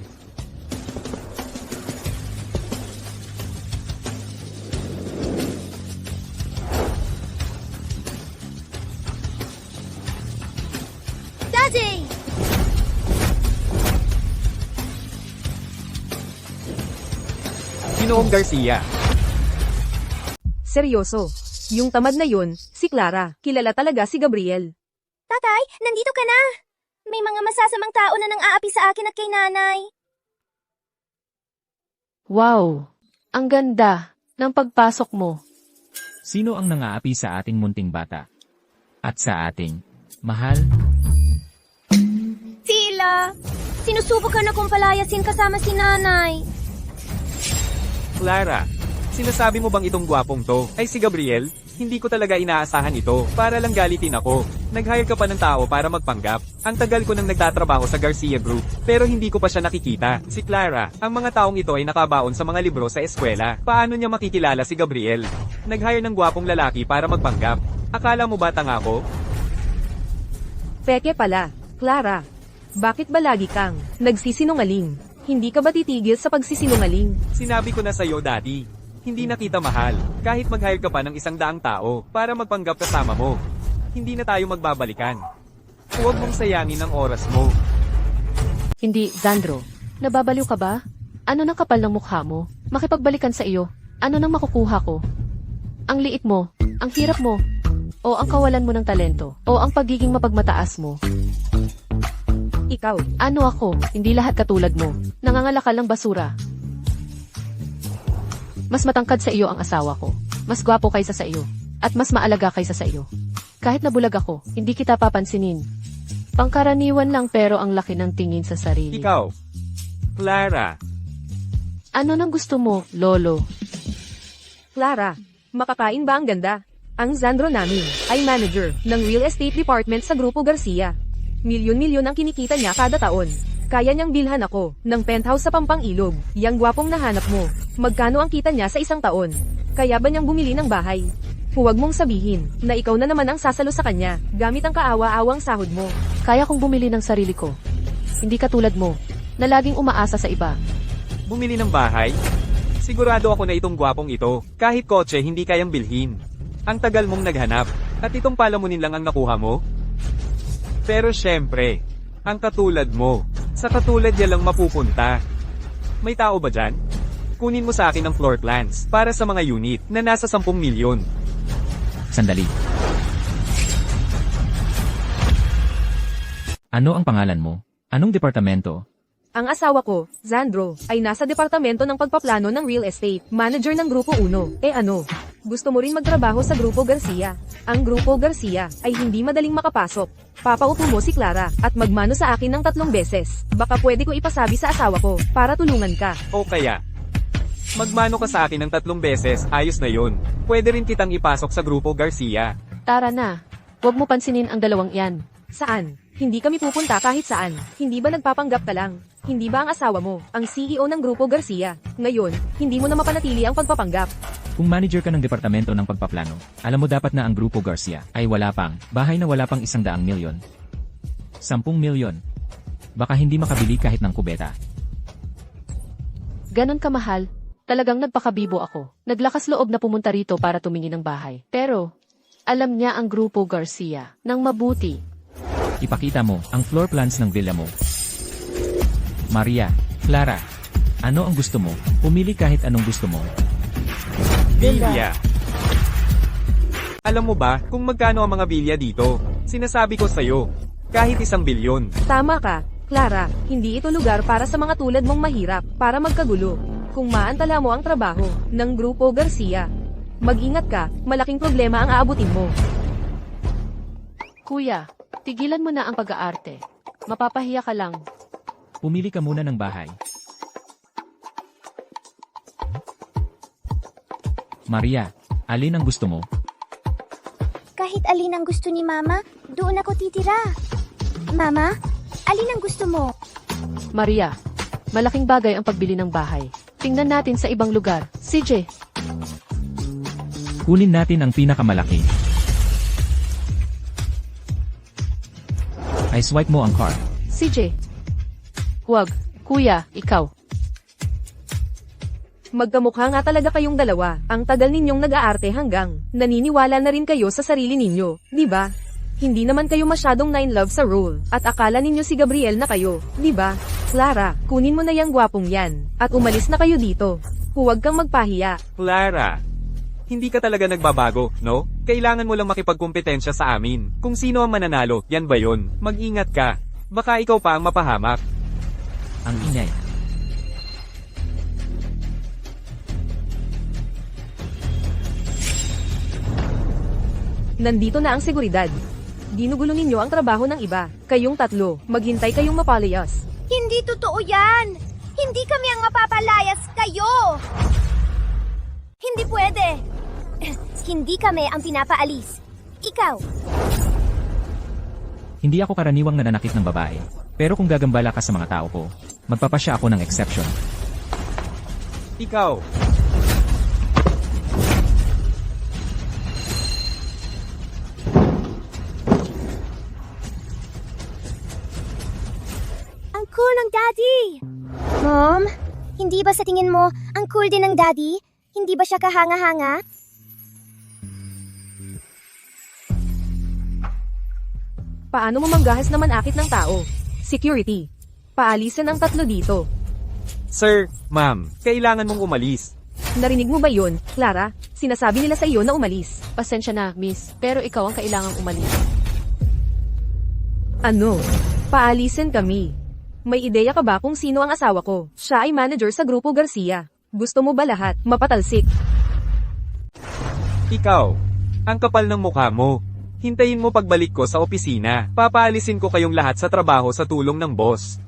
Daddy! Ginoong Garcia. Seryoso. Yung tamad na yun, si Clara. Kilala talaga si Gabriel. Tatay, nandito ka na! May mga masasamang tao na nang aapi sa akin at kay nanay. Wow, ang ganda ng pagpasok mo. Sino ang nangaapi sa ating munting bata? At sa ating mahal? Sila! Sinusubok ka na kong palayasin kasama si nanay. Clara, sinasabi mo bang itong gwapong to ay si Gabriel? Hindi ko talaga inaasahan ito, para lang galitin ako. Nag-hire ka pa ng tao para magpanggap. Ang tagal ko nang nagtatrabaho sa Garcia Group, pero hindi ko pa siya nakikita. Si Clara, ang mga taong ito ay nakabaon sa mga libro sa eskwela. Paano niya makikilala si Gabriel? Nag-hire ng gwapong lalaki para magpanggap. Akala mo ba tanga ko? Peke pala, Clara. Bakit ba lagi kang nagsisinungaling? Hindi ka ba titigil sa pagsisinungaling? Sinabi ko na sa'yo, Daddy. Hindi na kita mahal, kahit mag-hire ka pa ng 100 tao para magpanggap kasama mo. Hindi na tayo magbabalikan. Huwag mong sayangin ang oras mo. Hindi, Zandro. Nababaliw ka ba? Ano ng kapal ng mukha mo? Makipagbalikan sa iyo. Ano nang makukuha ko? Ang liit mo, ang hirap mo, o ang kawalan mo ng talento, o ang pagiging mapagmataas mo. Ikaw, Ano ako, hindi lahat katulad mo. Nangangalakal ng basura. Mas matangkad sa iyo ang asawa ko. Mas gwapo kaysa sa iyo. At mas maalaga kaysa sa iyo. Kahit nabulag ako, hindi kita papansinin. Pangkaraniwan lang pero ang laki ng tingin sa sarili. Ikaw, Clara, Ano nang gusto mo, Lolo? Clara, makakain ba ang ganda? Ang Zandro namin ay manager ng real estate department sa Grupo Garcia. Milyon-milyon ang kinikita niya kada taon. Kaya niyang bilhan ako ng penthouse sa Pampang-Ilog. Yang gwapong nahanap mo. Magkano ang kita niya sa isang taon? Kaya ba niyang bumili ng bahay? Huwag mong sabihin na ikaw na naman ang sasalo sa kanya gamit ang kaawa-awang sahod mo. Kaya kong bumili ng sarili ko. Hindi katulad mo, na laging umaasa sa iba. bumili ng bahay? Sigurado ako na itong gwapong ito, kahit kotse hindi kayang bilhin. Ang tagal mong naghanap, at itong palamunin lang ang nakuha mo? Pero syempre, ang katulad mo, sa katulad niya lang mapupunta. May tao ba dyan? Kunin mo sa akin ang floor plans para sa mga unit na nasa 10 milyon. Sandali. Ano ang pangalan mo? Anong departamento? Ang asawa ko, Zandro, ay nasa departamento ng pagpaplano ng real estate, manager ng Grupo Uno. Ano? Gusto mo rin magtrabaho sa Grupo Garcia? Ang Grupo Garcia ay hindi madaling makapasok. Papaupo mo si Clara at magmano sa akin ng 3 beses. Baka pwede ko ipasabi sa asawa ko para tulungan ka. O kaya, magmano ka sa akin ng 3 beses, ayos na yon. Pwede rin kitang ipasok sa Grupo Garcia. Tara na. Huwag mo pansinin ang dalawang yan. Saan? Hindi kami pupunta kahit saan. Hindi ba nagpapanggap ka lang? Hindi ba ang asawa mo, ang CEO ng Grupo Garcia? Ngayon, hindi mo na mapanatili ang pagpapanggap. Kung manager ka ng departamento ng pagpaplano, alam mo dapat na ang Grupo Garcia ay wala pang bahay na wala pang 100 milyon. 10 milyon. Baka hindi makabili kahit ng kubeta. Ganon kamahal. Talagang nagpakabibo ako. Naglakas loob na pumunta rito para tumingin ng bahay. Pero, alam niya ang Grupo Garcia ng mabuti. Ipakita mo ang floor plans ng villa mo. Maria, Clara, ano ang gusto mo? Pumili kahit anong gusto mo. Bilya. Alam mo ba kung magkano ang mga bilya dito? Sinasabi ko sa'yo, kahit 1 bilyon. Tama ka, Clara. Hindi ito lugar para sa mga tulad mong mahirap, para magkagulo. Kung maantala mo ang trabaho ng Grupo Garcia, mag-ingat ka, malaking problema ang aabutin mo. Kuya, tigilan mo na ang pag-aarte. Mapapahiya ka lang. Pumili ka muna ng bahay. Maria, alin ang gusto mo? Kahit alin ang gusto ni Mama, doon ako titira. Mama, alin ang gusto mo? Maria, malaking bagay ang pagbili ng bahay. Tingnan natin sa ibang lugar. CJ, Kunin natin ang pinakamalaki. Ay swipe mo ang card. CJ. Huwag. Kuya, ikaw. Magkamukha nga talaga kayong dalawa. Ang tagal ninyong nag-aarte hanggang naniniwala na rin kayo sa sarili ninyo, di ba? Hindi naman kayo masyadong 9 love sa role, at akala ninyo si Gabriel na kayo, di ba? Clara, kunin mo na yang gwapong yan, at umalis na kayo dito. Huwag kang magpahiya. Clara, hindi ka talaga nagbabago, no? Kailangan mo lang makipagkumpetensya sa amin. Kung sino ang mananalo, yan ba yon? Mag-ingat ka. Baka ikaw pa ang mapahamak. Ang ingay. Nandito na ang seguridad. Ginugulo ninyo ang trabaho ng iba. Kayong 3, maghintay kayong mapalayas. Hindi totoo yan! Hindi kami ang mapapalayas, kayo! Hindi pwede! Hindi kami ang pinapaalis. Ikaw. Hindi ako karaniwang nananakit ng babae. Pero kung gagambala ka sa mga tao ko, magpapasya ako ng exception. Ikaw. Ang cool ng daddy! Mom, hindi ba sa tingin mo ang cool din ng daddy? Hindi ba siya kahanga-hanga? Paano mo manggahas na manakit ng tao? Security. Paalisan ang 3 dito. Sir, ma'am, kailangan mong umalis. Narinig mo ba yun, Clara? Sinasabi nila sa iyo na umalis. Pasensya na, miss, pero ikaw ang kailangang umalis. Ano? Paalisin kami. May ideya ka ba kung sino ang asawa ko? Siya ay manager sa Grupo Garcia. Gusto mo ba lahat mapatalsik? Ikaw. Ang kapal ng mukha mo. Hintayin mo pagbalik ko sa opisina. Papaalisin ko kayong lahat sa trabaho sa tulong ng boss.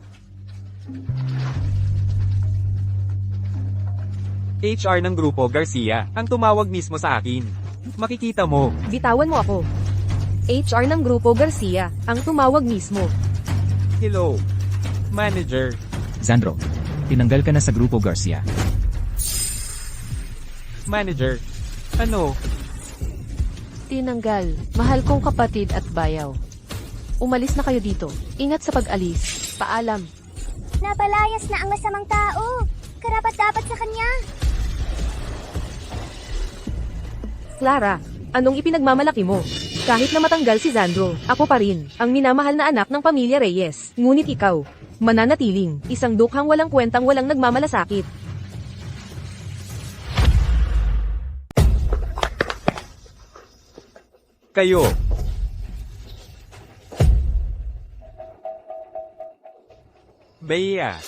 HR ng Grupo Garcia ang tumawag mismo sa akin. Makikita mo. Bitawan mo ako. HR ng Grupo Garcia ang tumawag mismo. Hello. Manager. Zandro, tinanggal ka na sa Grupo Garcia. Manager. Ano? Tinanggal, mahal kong kapatid at bayaw. Umalis na kayo dito. Ingat sa pag-alis. Paalam. Napalayas na ang masamang tao. Karapat-dapat sa kanya. Clara, anong ipinagmamalaki mo? Kahit na matanggal si Zandro, ako pa rin, ang minamahal na anak ng pamilya Reyes. Ngunit ikaw, mananatiling, isang dukhang walang kwentang walang nagmamalasakit. Kayo. Bea.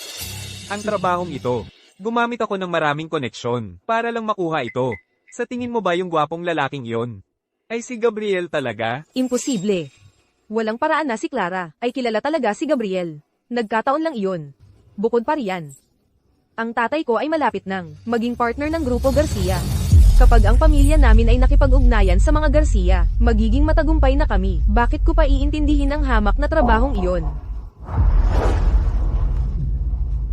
Ang trabahong ito. Gumamit ako ng maraming koneksyon para lang makuha ito. Sa tingin mo ba yung gwapong lalaking iyon? Ay si Gabriel talaga? Imposible. Walang paraan na si Clara, ay kilala talaga si Gabriel. Nagkataon lang iyon. Bukod pa riyan. Ang tatay ko ay malapit nang maging partner ng Grupo Garcia. Kapag ang pamilya namin ay nakipag-ugnayan sa mga Garcia, magiging matagumpay na kami. Bakit ko pa iintindihin ang hamak na trabahong iyon?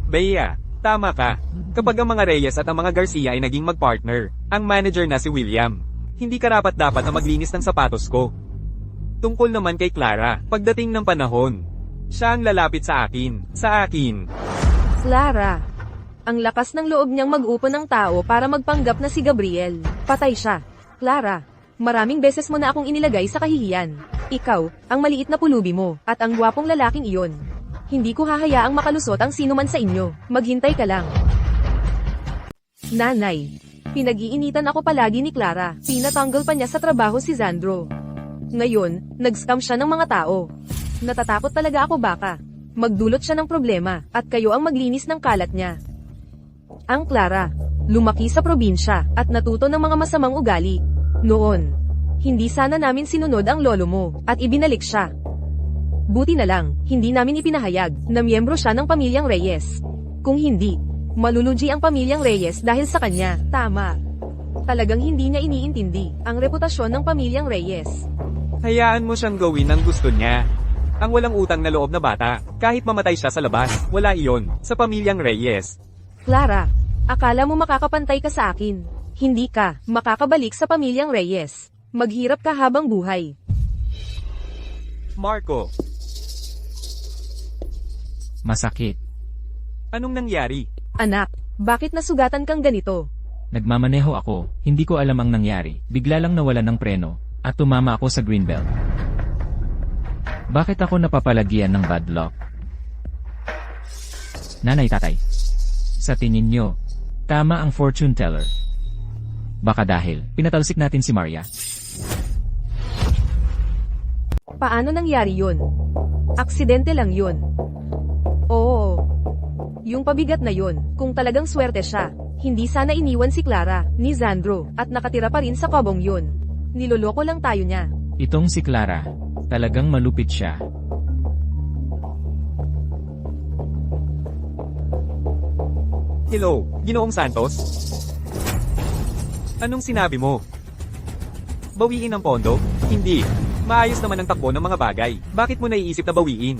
Bea, tama ka. Kapag ang mga Reyes at ang mga Garcia ay naging magpartner, ang manager na si William, hindi karapat-dapat na maglinis ng sapatos ko. Tungkol naman kay Clara, pagdating ng panahon, siya ang lalapit sa akin. Sa akin. Clara. Ang lakas ng loob niyang mag-upo ng tao para magpanggap na si Gabriel. Patay siya. Clara, maraming beses mo na akong inilagay sa kahihiyan. Ikaw, ang maliit na pulubi mo, at ang gwapong lalaking iyon. Hindi ko hahayaang makalusot ang sinuman sa inyo. Maghintay ka lang. Nanay, pinag-iinitan ako palagi ni Clara. Pinatanggal pa niya sa trabaho si Zandro. Ngayon, nag-scam siya ng mga tao. Natatakot talaga ako baka magdulot siya ng problema, at kayo ang maglinis ng kalat niya. Ang Clara, lumaki sa probinsya, at natuto ng mga masamang ugali. Noon, hindi sana namin sinunod ang lolo mo, at ibinalik siya. Buti na lang, hindi namin ipinahayag, na miyembro siya ng pamilyang Reyes. Kung hindi, malulugi ang pamilyang Reyes dahil sa kanya. Tama. Talagang hindi niya iniintindi ang reputasyon ng pamilyang Reyes. Hayaan mo siyang gawin ang gusto niya. Ang walang utang na loob na bata, kahit mamatay siya sa labas, wala iyon, sa pamilyang Reyes. Clara, akala mo makakapantay ka sa akin. Hindi ka makakabalik sa pamilyang Reyes. Maghirap ka habang buhay. Marco, Masakit. anong nangyari? Anak, bakit nasugatan kang ganito? Nagmamaneho ako, hindi ko alam ang nangyari. Bigla lang nawalan ng preno, at tumama ako sa greenbelt. Bakit ako napapalagyan ng bad luck? Nanay tatay. Sa tingin nyo, tama ang fortune teller. Baka dahil, pinatalsik natin si Maria. Paano nangyari yun? Aksidente lang yun. Oo. Yung pabigat na yun, kung talagang swerte siya, hindi sana iniwan si Clara, ni Zandro, at nakatira pa rin sa kobong yun. Niloloko lang tayo niya. Itong si Clara, talagang malupit siya. Hello, Ginoong Santos? Anong sinabi mo? Bawiin ang pondo? Hindi. Maayos naman ang takbo ng mga bagay. Bakit mo naiisip na bawiin?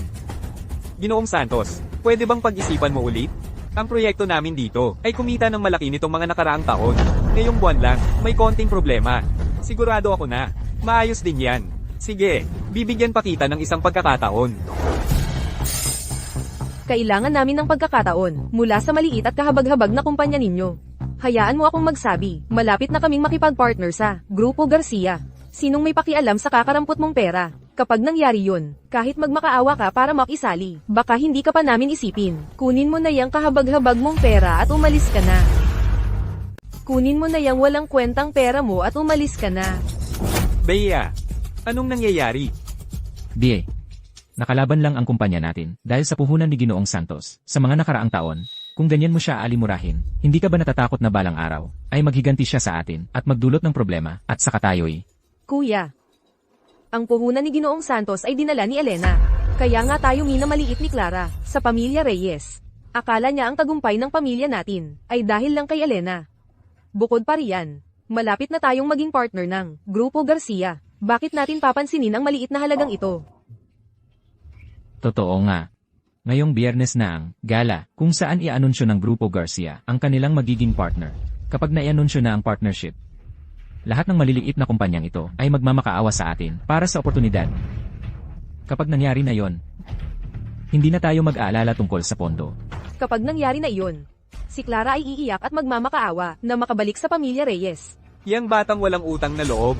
Ginoong Santos, pwede bang pag-isipan mo ulit? Ang proyekto namin dito ay kumita ng malaki nitong mga nakaraang taon. Ngayong buwan lang, may konting problema. Sigurado ako na, maayos din yan. Sige, bibigyan pa kita ng isang pagkakataon. Kailangan namin ng pagkakataon mula sa maliit at kahabag-habag na kumpanya ninyo. Hayaan mo akong magsabi, malapit na kaming makipag-partner sa Grupo Garcia. Sinong may pakialam sa kakarampot mong pera? Kapag nangyari yun, kahit magmakaawa ka para makisali, baka hindi ka pa namin isipin. Kunin mo na yang kahabag-habag mong pera at umalis ka na. Kunin mo na yang walang kwentang pera mo at umalis ka na. Bea, anong nangyayari? BA. Nakalaban lang ang kumpanya natin dahil sa puhunan ni Ginoong Santos sa mga nakaraang taon. Kung ganyan mo siya alimurahin, hindi ka ba natatakot na balang araw ay maghiganti siya sa atin at magdulot ng problema at saka tayo'y Kuya, ang puhunan ni Ginoong Santos ay dinala ni Elena. Kaya nga tayo minamaliit ni Clara sa pamilya Reyes. Akala niya ang tagumpay ng pamilya natin ay dahil lang kay Elena. Bukod pa riyan, malapit na tayong maging partner ng Grupo Garcia. Bakit natin papansinin ang maliit na halagang ito? Totoo nga. Ngayong Biyernes na ang gala kung saan i-anunsyo ng Grupo Garcia ang kanilang magiging partner. Kapag na-i-anunsyo na ang partnership, lahat ng maliliit na kumpanyang ito ay magmamakaawa sa atin para sa oportunidad. Kapag nangyari na yon, hindi na tayo mag-aalala tungkol sa pondo. Kapag nangyari na iyon, si Clara ay iiyak at magmamakaawa na makabalik sa pamilya Reyes. Yang batang walang utang na loob.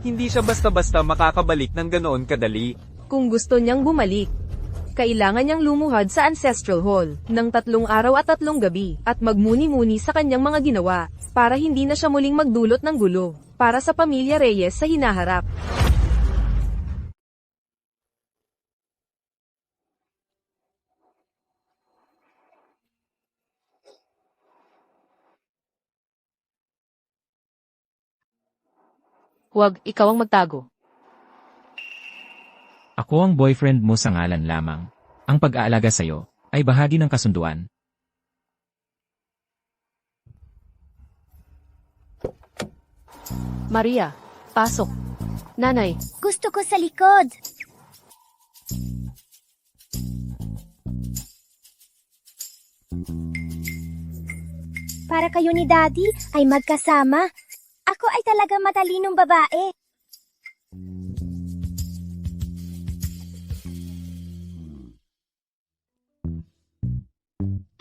Hindi siya basta-basta makakabalik ng ganoon kadali. Kung gusto niyang bumalik, kailangan niyang lumuhad sa Ancestral Hall ng 3 araw at 3 gabi at magmuni-muni sa kanyang mga ginawa para hindi na siya muling magdulot ng gulo para sa pamilya Reyes sa hinaharap. Huwag ikaw ang magtago. Ako ang boyfriend mo sa ngalan lamang. Ang pag-aalaga sa'yo ay bahagi ng kasunduan. Maria, pasok. Nanay, Gusto ko sa likod. Para kayo ni Daddy ay magkasama. Ako ay talaga matalinong babae.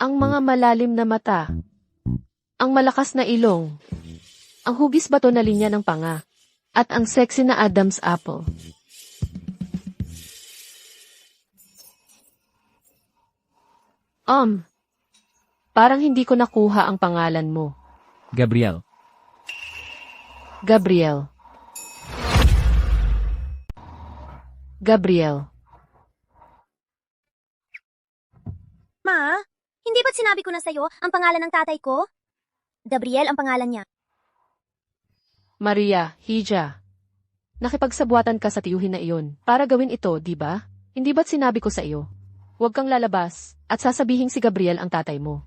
ang mga malalim na mata, ang malakas na ilong, ang hugis bato na linya ng panga, at ang sexy na Adam's apple. Parang hindi ko nakuha ang pangalan mo. Gabriel. Gabriel. Gabriel. Ma, hindi ba't sinabi ko na sa'yo ang pangalan ng tatay ko? Gabriel ang pangalan niya. Maria, Hija. Nakipagsabuatan ka sa tiyuhin na iyon para gawin ito, di ba? Hindi ba't sinabi ko sa iyo? Huwag kang lalabas at sasabihing si Gabriel ang tatay mo.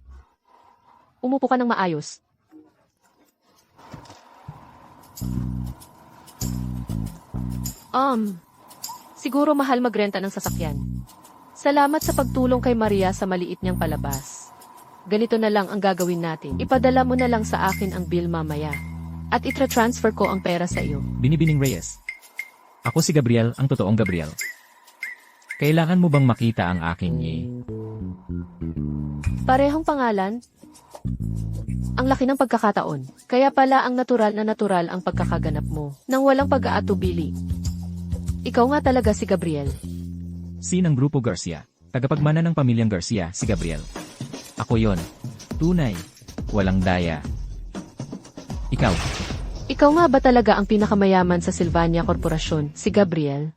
Umupo ka ng maayos. Siguro mahal magrenta ng sasakyan. Salamat sa pagtulong kay Maria sa maliit niyang palabas. Ganito na lang ang gagawin natin. Ipadala mo na lang sa akin ang bill mamaya. At itra-transfer ko ang pera sa iyo. Binibining Reyes. Ako si Gabriel, ang totoong Gabriel. Kailangan mo bang makita ang aking Parehong pangalan? Ang laki ng pagkakataon. Kaya pala ang natural ang pagkakaganap mo. Nang walang pag-aatubili. Ikaw nga talaga si Gabriel. ng Grupo Garcia. Tagapagmana ng pamilyang Garcia, si Gabriel. Ako yon. Tunay. Walang daya. Ikaw. Ikaw nga ba talaga ang pinakamayaman sa Sylvania Korporasyon, si Gabriel?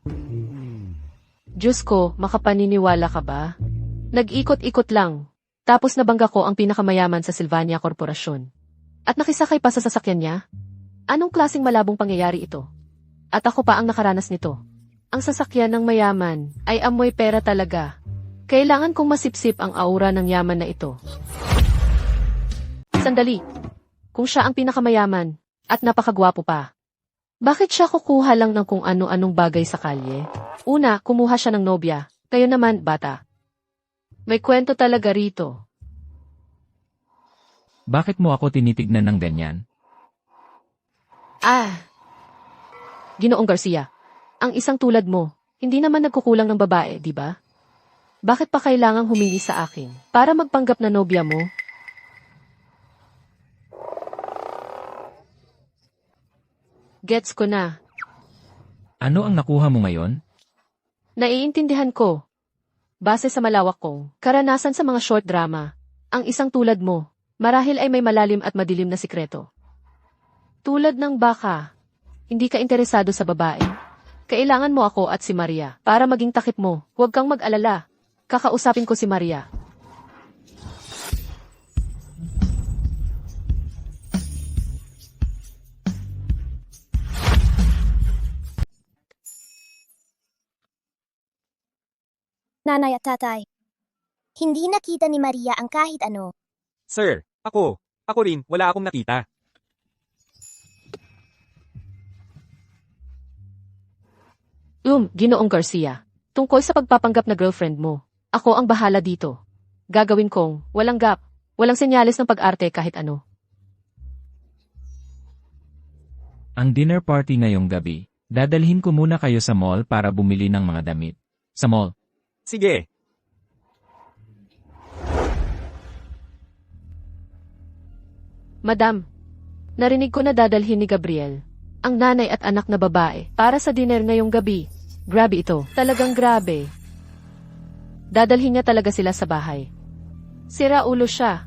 Diyos ko, makapaniniwala ka ba? Nag-ikot-ikot lang. Tapos nabangga ko ang pinakamayaman sa Sylvania Korporasyon. At nakisakay pa sa sasakyan niya? Anong klaseng malabong pangyayari ito? At ako pa ang nakaranas nito. Ang sasakyan ng mayaman ay amoy pera talaga. Kailangan kong masipsip ang aura ng yaman na ito. Sandali. Kung siya ang pinakamayaman at napakagwapo pa, Bakit siya kukuha lang ng kung ano-anong bagay sa kalye? Una, kumuha siya ng nobya. Kayo naman, bata. May kwento talaga rito. Bakit mo ako tinitignan ng ganyan? Ginoong Garcia. Ang isang tulad mo, hindi naman nagkukulang ng babae, di ba? Bakit pa kailangang humingi sa akin? Para magpanggap na nobya mo? Gets ko na. Ano ang nakuha mo ngayon? Naiintindihan ko. Base sa malawak kong karanasan sa mga short drama, ang isang tulad mo, marahil ay may malalim at madilim na sikreto. Tulad ng baka, hindi ka interesado sa babae. Kailangan mo ako at si Maria para maging takip mo. Huwag kang mag-alala. Kakausapin ko si Maria. Nanay at tatay. Hindi nakita ni Maria ang kahit ano. Sir, ako rin, wala akong nakita. Ginoong Garcia. Tungkol sa pagpapanggap na girlfriend mo, ako ang bahala dito. Gagawin kong walang gap, walang senyales ng pag-arte kahit ano. Ang dinner party ngayong gabi, dadalhin ko muna kayo sa mall para bumili ng mga damit. Sa mall. Sige, Madam, narinig ko na dadalhin ni Gabriel, ang nanay at anak na babae, para sa dinner ngayong gabi. Grabe ito, talagang grabe. Dadalhin niya talaga sila sa bahay. Sira ulo siya.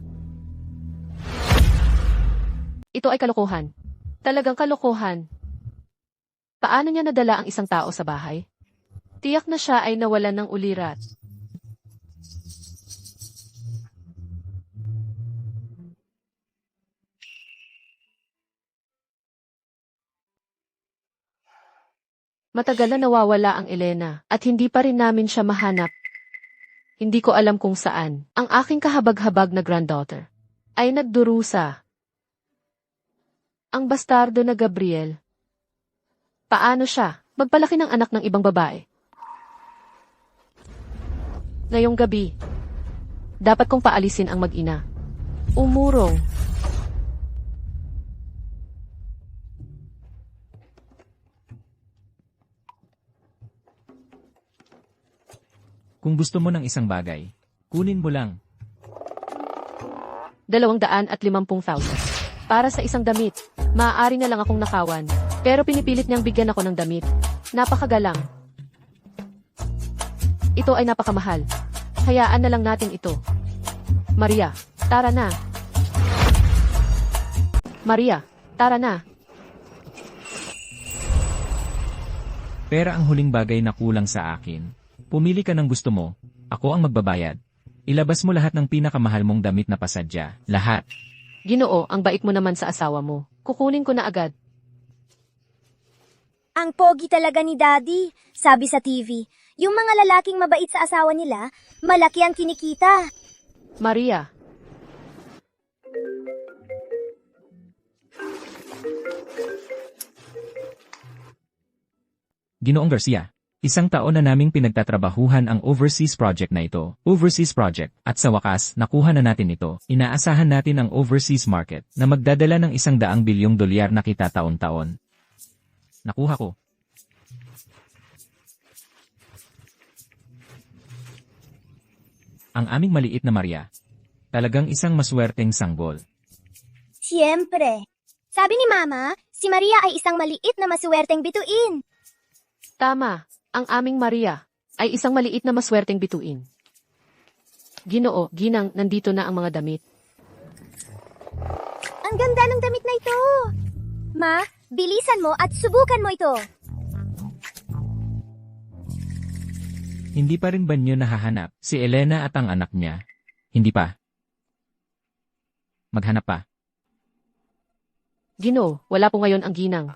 Ito ay kalokohan. Talagang kalokohan. Paano niya nadala ang isang tao sa bahay? Tiyak na siya ay nawalan ng ulirat. Matagal na nawawala ang Elena at hindi pa rin namin siya mahanap. Hindi ko alam kung saan. Ang aking kahabag-habag na granddaughter ay nagdurusa. Ang bastardo na Gabriel. Paano siya magpalaki ng anak ng ibang babae? Ngayong gabi, dapat kong paalisin ang mag-ina. Umurong. Kung gusto mo ng isang bagay, kunin mo lang. 250,000. Para sa isang damit. Maaari na lang akong nakawan. Pero pinipilit niyang bigyan ako ng damit. Napakagalang. Ito ay napakamahal. Hayaan na lang natin ito. Maria, tara na. Maria, tara na. Pera ang huling bagay na kulang sa akin. Pumili ka ng gusto mo, ako ang magbabayad. Ilabas mo lahat ng pinakamahal mong damit na pasadya. Lahat. Ginoo, ang bait mo naman sa asawa mo. Kukunin ko na agad. Ang pogi talaga ni Daddy, sabi sa TV. Yung mga lalaking mabait sa asawa nila, malaki ang kinikita. Maria. Ginoong Garcia, isang taon na naming pinagtatrabahuhan ang overseas project na ito. Overseas project. At sa wakas, nakuha na natin ito. Inaasahan natin ang overseas market na magdadala ng $100 bilyong na kita taon-taon. Nakuha ko. Ang aming maliit na Maria. Talagang isang maswerteng sanggol. Siyempre. Sabi ni Mama, si Maria ay isang maliit na masuwerteng bituin. Tama. Ang aming Maria ay isang maliit na maswerteng bituin. Ginoo, ginang, nandito na ang mga damit. Ang ganda ng damit na ito. Ma, bilisan mo at subukan mo ito. Hindi pa rin ba niyo nahahanap si Elena at ang anak niya? Hindi pa. Maghanap pa. Ginoo, wala po ngayon ang ginang.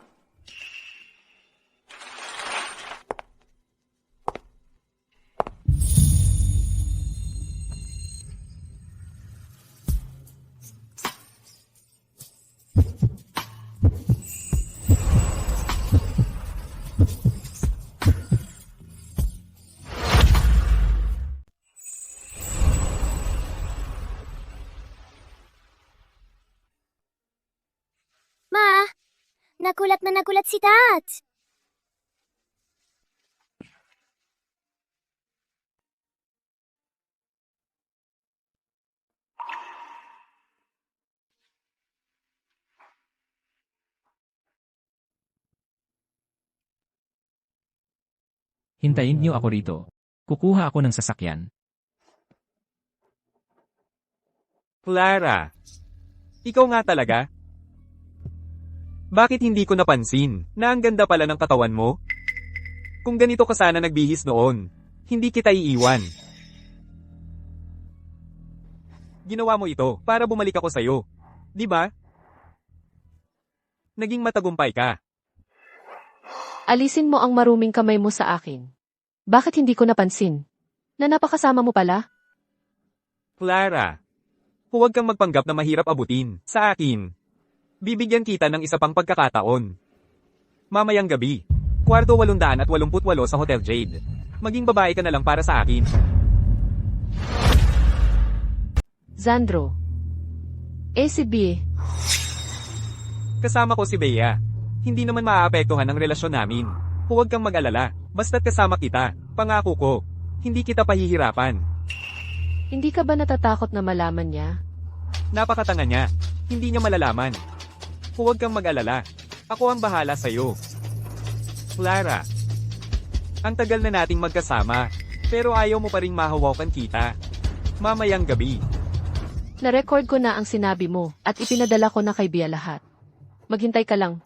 Nagulat na nagulat si Tat. Hintayin niyo ako rito. Kukuha ako ng sasakyan. Clara, ikaw nga talaga? Bakit hindi ko napansin na ang ganda pala ng katawan mo? Kung ganito ka sana nagbihis noon, hindi kita iiwan. Ginawa mo ito para bumalik ako sa'yo. Di ba? Naging matagumpay ka. Alisin mo ang maruming kamay mo sa akin. Bakit hindi ko napansin? Na napakasama mo pala? Clara, huwag kang magpanggap na mahirap abutin sa akin. Bibigyan kita ng isa pang pagkakataon. Mamayang gabi, kwarto 888 sa Hotel Jade. Maging babae ka na lang para sa akin. Zandro. Si B. Kasama ko si Bea. Hindi naman maaapektuhan ang relasyon namin. Huwag kang mag-alala. Basta't kasama kita. Pangako ko. Hindi kita pahihirapan. Hindi ka ba natatakot na malaman niya? Napakatanga niya. Hindi niya malalaman. Huwag kang mag-alala. Ako ang bahala sa'yo. Clara. Ang tagal na nating magkasama. Pero ayaw mo pa ring mahawakan kita. Mamayang gabi. Na-record ko na ang sinabi mo at ipinadala ko na kay Bia lahat. Maghintay ka lang.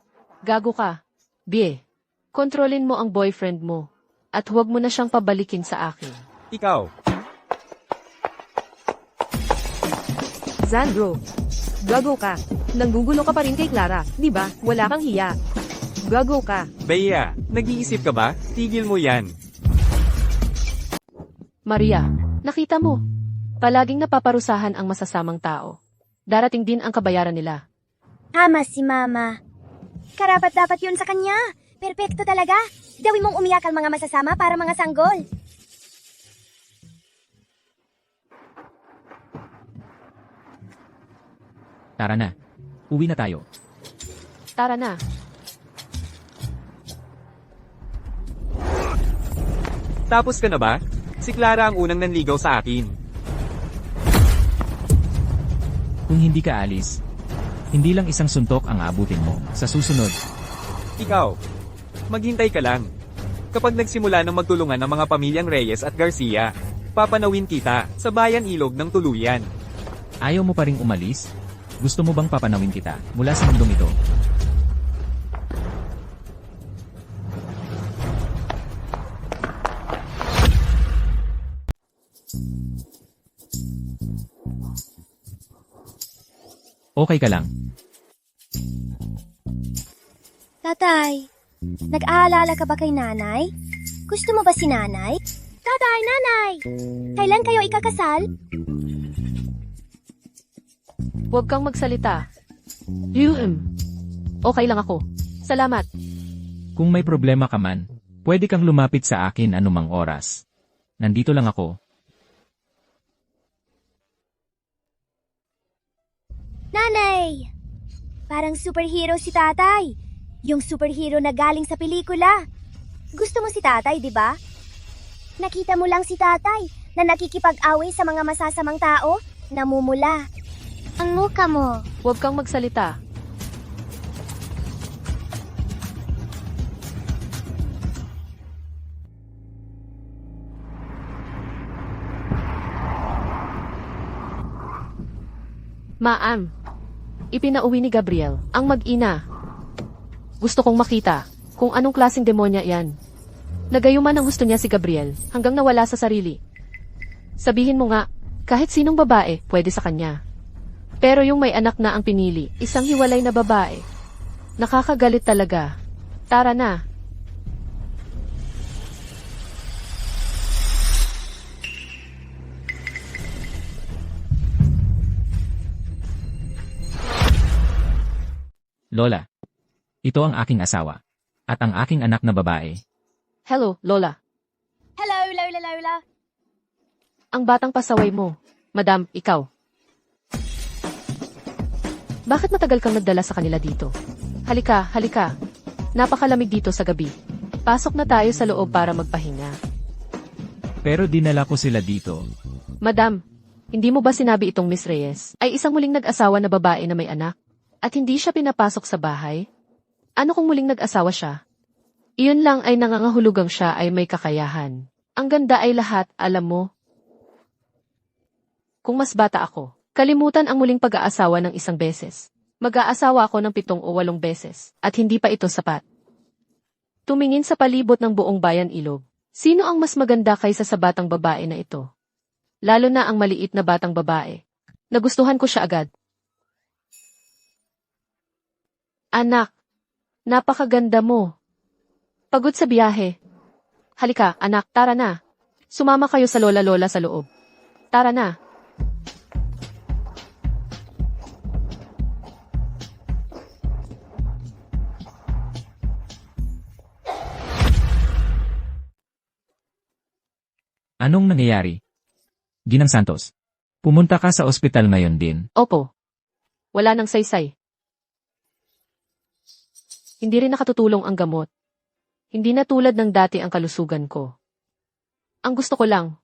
Gago ka. Bie. Kontrolin mo ang boyfriend mo. At huwag mo na siyang pabalikin sa akin. Ikaw. Zandro, gago ka. Nanggugulo ka pa rin kay Clara, di ba? Wala kang hiya. Gago ka. Bea, nag-iisip ka ba? Tigil mo yan. Maria, nakita mo. Palaging napaparusahan ang masasamang tao. Darating din ang kabayaran nila. Tama si Mama. Karapat-dapat yun sa kanya. Perpekto talaga. Gawin mong umiyak ang mga masasama para mga sanggol. Tara na. Uwi na tayo. Tara na. Tapos ka na ba? Si Clara ang unang nanligaw sa akin. Kung hindi ka alis, hindi lang isang suntok ang aabutin mo. Sa susunod, Ikaw. Maghintay ka lang. Kapag nagsimula ng magtulungan ng mga pamilyang Reyes at Garcia, papanawin kita sa bayan ilog ng tuluyan. ayaw mo pa ring umalis? Gusto mo bang papanawin kita mula sa mundong ito? Okay ka lang. Tatay, nag-aalala ka ba kay nanay? Gusto mo ba si nanay? Tatay, nanay! Kailan kayo ikakasal? Huwag kang magsalita. Okay lang ako. Salamat. Kung may problema ka man, pwede kang lumapit sa akin anumang oras. Nandito lang ako. Nanay! Parang superhero si tatay. Yung superhero na galing sa pelikula. Gusto mo si tatay, di ba? Nakita mo lang si tatay na nakikipag-away sa mga masasamang tao, namumula. Ang mukha mo. Huwag kang magsalita. Ma'am, ipinauwi ni Gabriel, ang mag-ina. Gusto kong makita kung anong klaseng demonya yan. Nagayuman ang gusto niya si Gabriel hanggang nawala sa sarili. Sabihin mo nga, kahit sinong babae pwede sa kanya. Pero yung may anak na ang pinili, isang hiwalay na babae. Nakakagalit talaga. Tara na. Lola, ito ang aking asawa. At ang aking anak na babae. Hello, Lola. Hello, Lola, Lola. Ang batang pasaway mo. Madam, ikaw. Bakit matagal kang nagdala sa kanila dito? Halika, halika. Napakalamig dito sa gabi. Pasok na tayo sa loob para magpahinga. Pero dinala ko sila dito. Madam, hindi mo ba sinabi itong Miss Reyes ay isang muling nag-asawa na babae na may anak? At hindi siya pinapasok sa bahay? Ano kung muling nag-asawa siya? Iyon lang ay nangangahulugang siya ay may kakayahan. Ang ganda ay lahat, alam mo. Kung mas bata ako, kalimutan ang muling pag-aasawa ng isang beses. Mag-aasawa ako ng 7 o 8 beses, at hindi pa ito sapat. Tumingin sa palibot ng buong bayan ilog. Sino ang mas maganda kaysa sa batang babae na ito? Lalo na ang maliit na batang babae. Nagustuhan ko siya agad. Anak, napakaganda mo. Pagod sa biyahe. Halika, anak, tara na. Sumama kayo sa lola-lola sa loob. Tara na. Anong nangyayari? Ginang Santos, pumunta ka sa ospital ngayon din. Opo. Wala nang saysay. Hindi rin nakatutulong ang gamot. Hindi na tulad ng dati ang kalusugan ko. Ang gusto ko lang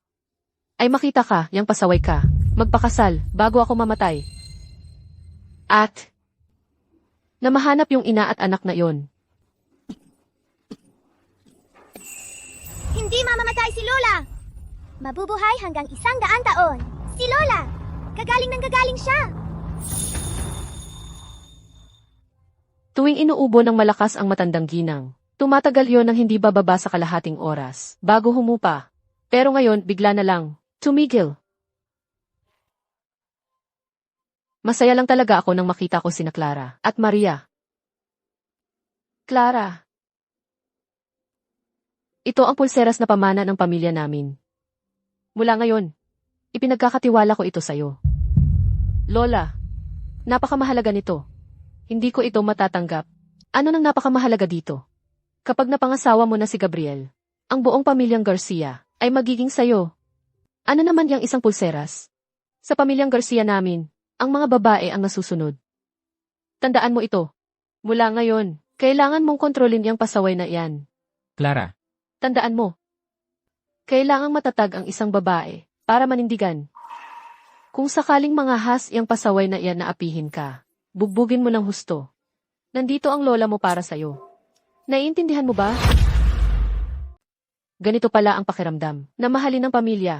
ay makita ka, yang pasaway ka, magpakasal bago ako mamatay. At na mahanap yung ina at anak na yon. Hindi mamamatay si Lola! Mabubuhay hanggang 100 taon. Si Lola! Gagaling ng gagaling siya! Tuwing inuubo ng malakas ang matandang ginang, tumatagal yon ng hindi bababa sa kalahating oras, bago humupa. Pero ngayon, bigla na lang, tumigil. Masaya lang talaga ako nang makita ko sina Clara at Maria. Clara. Ito ang pulseras na pamana ng pamilya namin. Mula ngayon, ipinagkakatiwala ko ito sa'yo. Lola, napakamahalaga nito. Hindi ko ito matatanggap. Ano nang napakamahalaga dito? Kapag napangasawa mo na si Gabriel, ang buong pamilyang Garcia ay magiging sayo. Ano naman yang isang pulseras? Sa pamilyang Garcia namin, ang mga babae ang nasusunod. Tandaan mo ito. Mula ngayon, kailangan mong kontrolin yang pasaway na iyan. Clara, Tandaan mo. Kailangang matatag ang isang babae para manindigan. Kung sakaling mangahas yang pasaway na iyan na apihin ka, bugbugin mo ng husto. Nandito ang lola mo para sa'yo. Naiintindihan mo ba? Ganito pala ang pakiramdam na mahalin ng pamilya.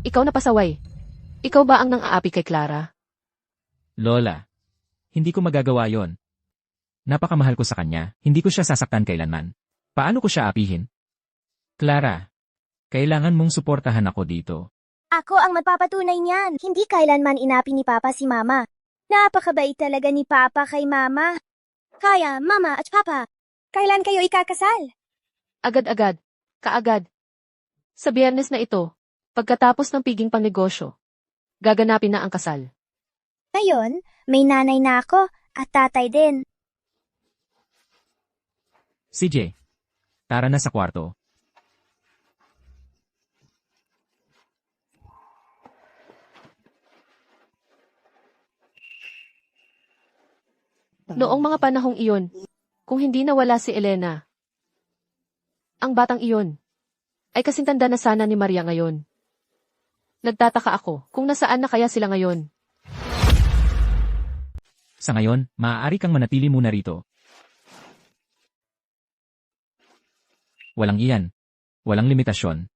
Ikaw na pasaway. Ikaw ba ang nang-aapi kay Clara? Lola, hindi ko magagawa yon. Napakamahal ko sa kanya, hindi ko siya sasaktan kailanman. Paano ko siya apihin? Clara, kailangan mong suportahan ako dito. Ako ang magpapatunay niyan. Hindi kailanman inapi ni Papa si Mama. Napakabait talaga ni Papa kay Mama. Kaya, Mama at Papa, kailan kayo ikakasal? Agad-agad. Kaagad. Sa Biyernes na ito, pagkatapos ng piging pangnegosyo, gaganapin na ang kasal. Ngayon, may nanay na ako at tatay din. CJ, tara na sa kwarto. Noong mga panahong iyon, kung hindi nawala si Elena, ang batang iyon, ay kasintanda na sana ni Maria ngayon. Nagtataka ako kung nasaan na kaya sila ngayon. Sa ngayon, maaari kang manatili muna rito. Walang iyan. Walang limitasyon.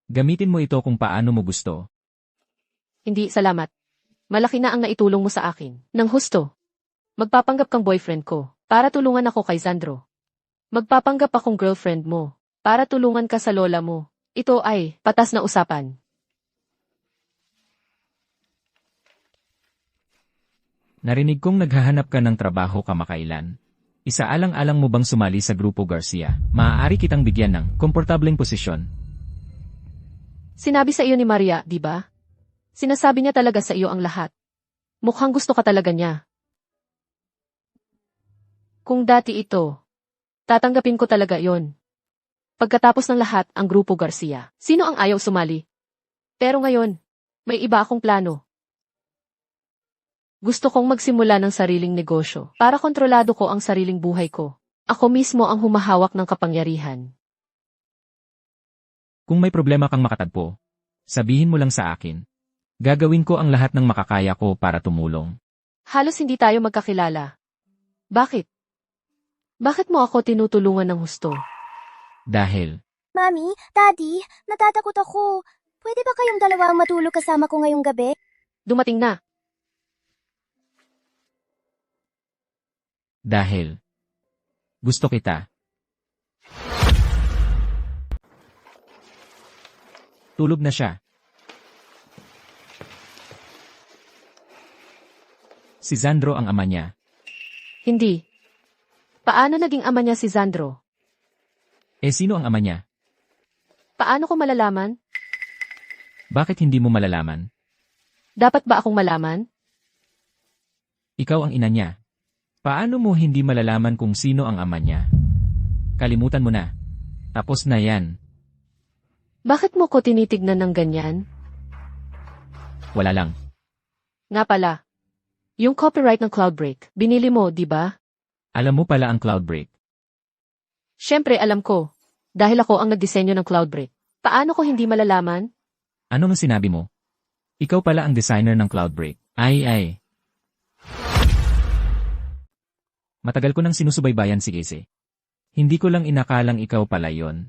Gamitin mo ito kung paano mo gusto. Hindi, salamat. Malaki na ang naitulong mo sa akin. Nang husto. Magpapanggap kang boyfriend ko, para tulungan ako kay Sandro. Magpapanggap akong girlfriend mo, para tulungan ka sa lola mo. Ito ay patas na usapan. Narinig kong naghahanap ka ng trabaho kamakailan. Isaalang-alang mo bang sumali sa Grupo Garcia? Maaari kitang bigyan ng komportableng posisyon. Sinabi sa iyo ni Maria, di ba? Sinasabi niya talaga sa iyo ang lahat. Mukhang gusto ka talaga niya. Kung dati ito, tatanggapin ko talaga yon. Pagkatapos ng lahat ang Grupo Garcia, sino ang ayaw sumali? Pero ngayon, may iba akong plano. Gusto kong magsimula ng sariling negosyo para kontrolado ko ang sariling buhay ko. Ako mismo ang humahawak ng kapangyarihan. Kung may problema kang makatagpo, sabihin mo lang sa akin. Gagawin ko ang lahat ng makakaya ko para tumulong. Halos hindi tayo magkakilala. Bakit? Bakit mo ako tinutulungan ng husto? Dahil, Mami, Daddy, natatakot ako. Pwede ba kayong dalawa ang matulog kasama ko ngayong gabi? Dumating na. dahil, gusto kita. Tulog na siya. Si Zandro ang ama niya. Hindi. Paano naging ama niya si Zandro? Sino ang ama niya? Paano ko malalaman? Bakit hindi mo malalaman? Dapat ba akong malaman? Ikaw ang ina niya. Paano mo hindi malalaman kung sino ang ama niya? Kalimutan mo na. Tapos na yan. Bakit mo ko tinitignan ng ganyan? Wala lang. Nga pala. Yung copyright ng Cloudbreak, binili mo, di ba? Alam mo pala ang Cloudbreak. Siyempre alam ko. Dahil ako ang nagdisenyo ng Cloudbreak. Paano ko hindi malalaman? Ano nang sinabi mo? Ikaw pala ang designer ng Cloudbreak. Ay. Matagal ko nang sinusubaybayan si Casey. Hindi ko lang inakalang ikaw pala yon.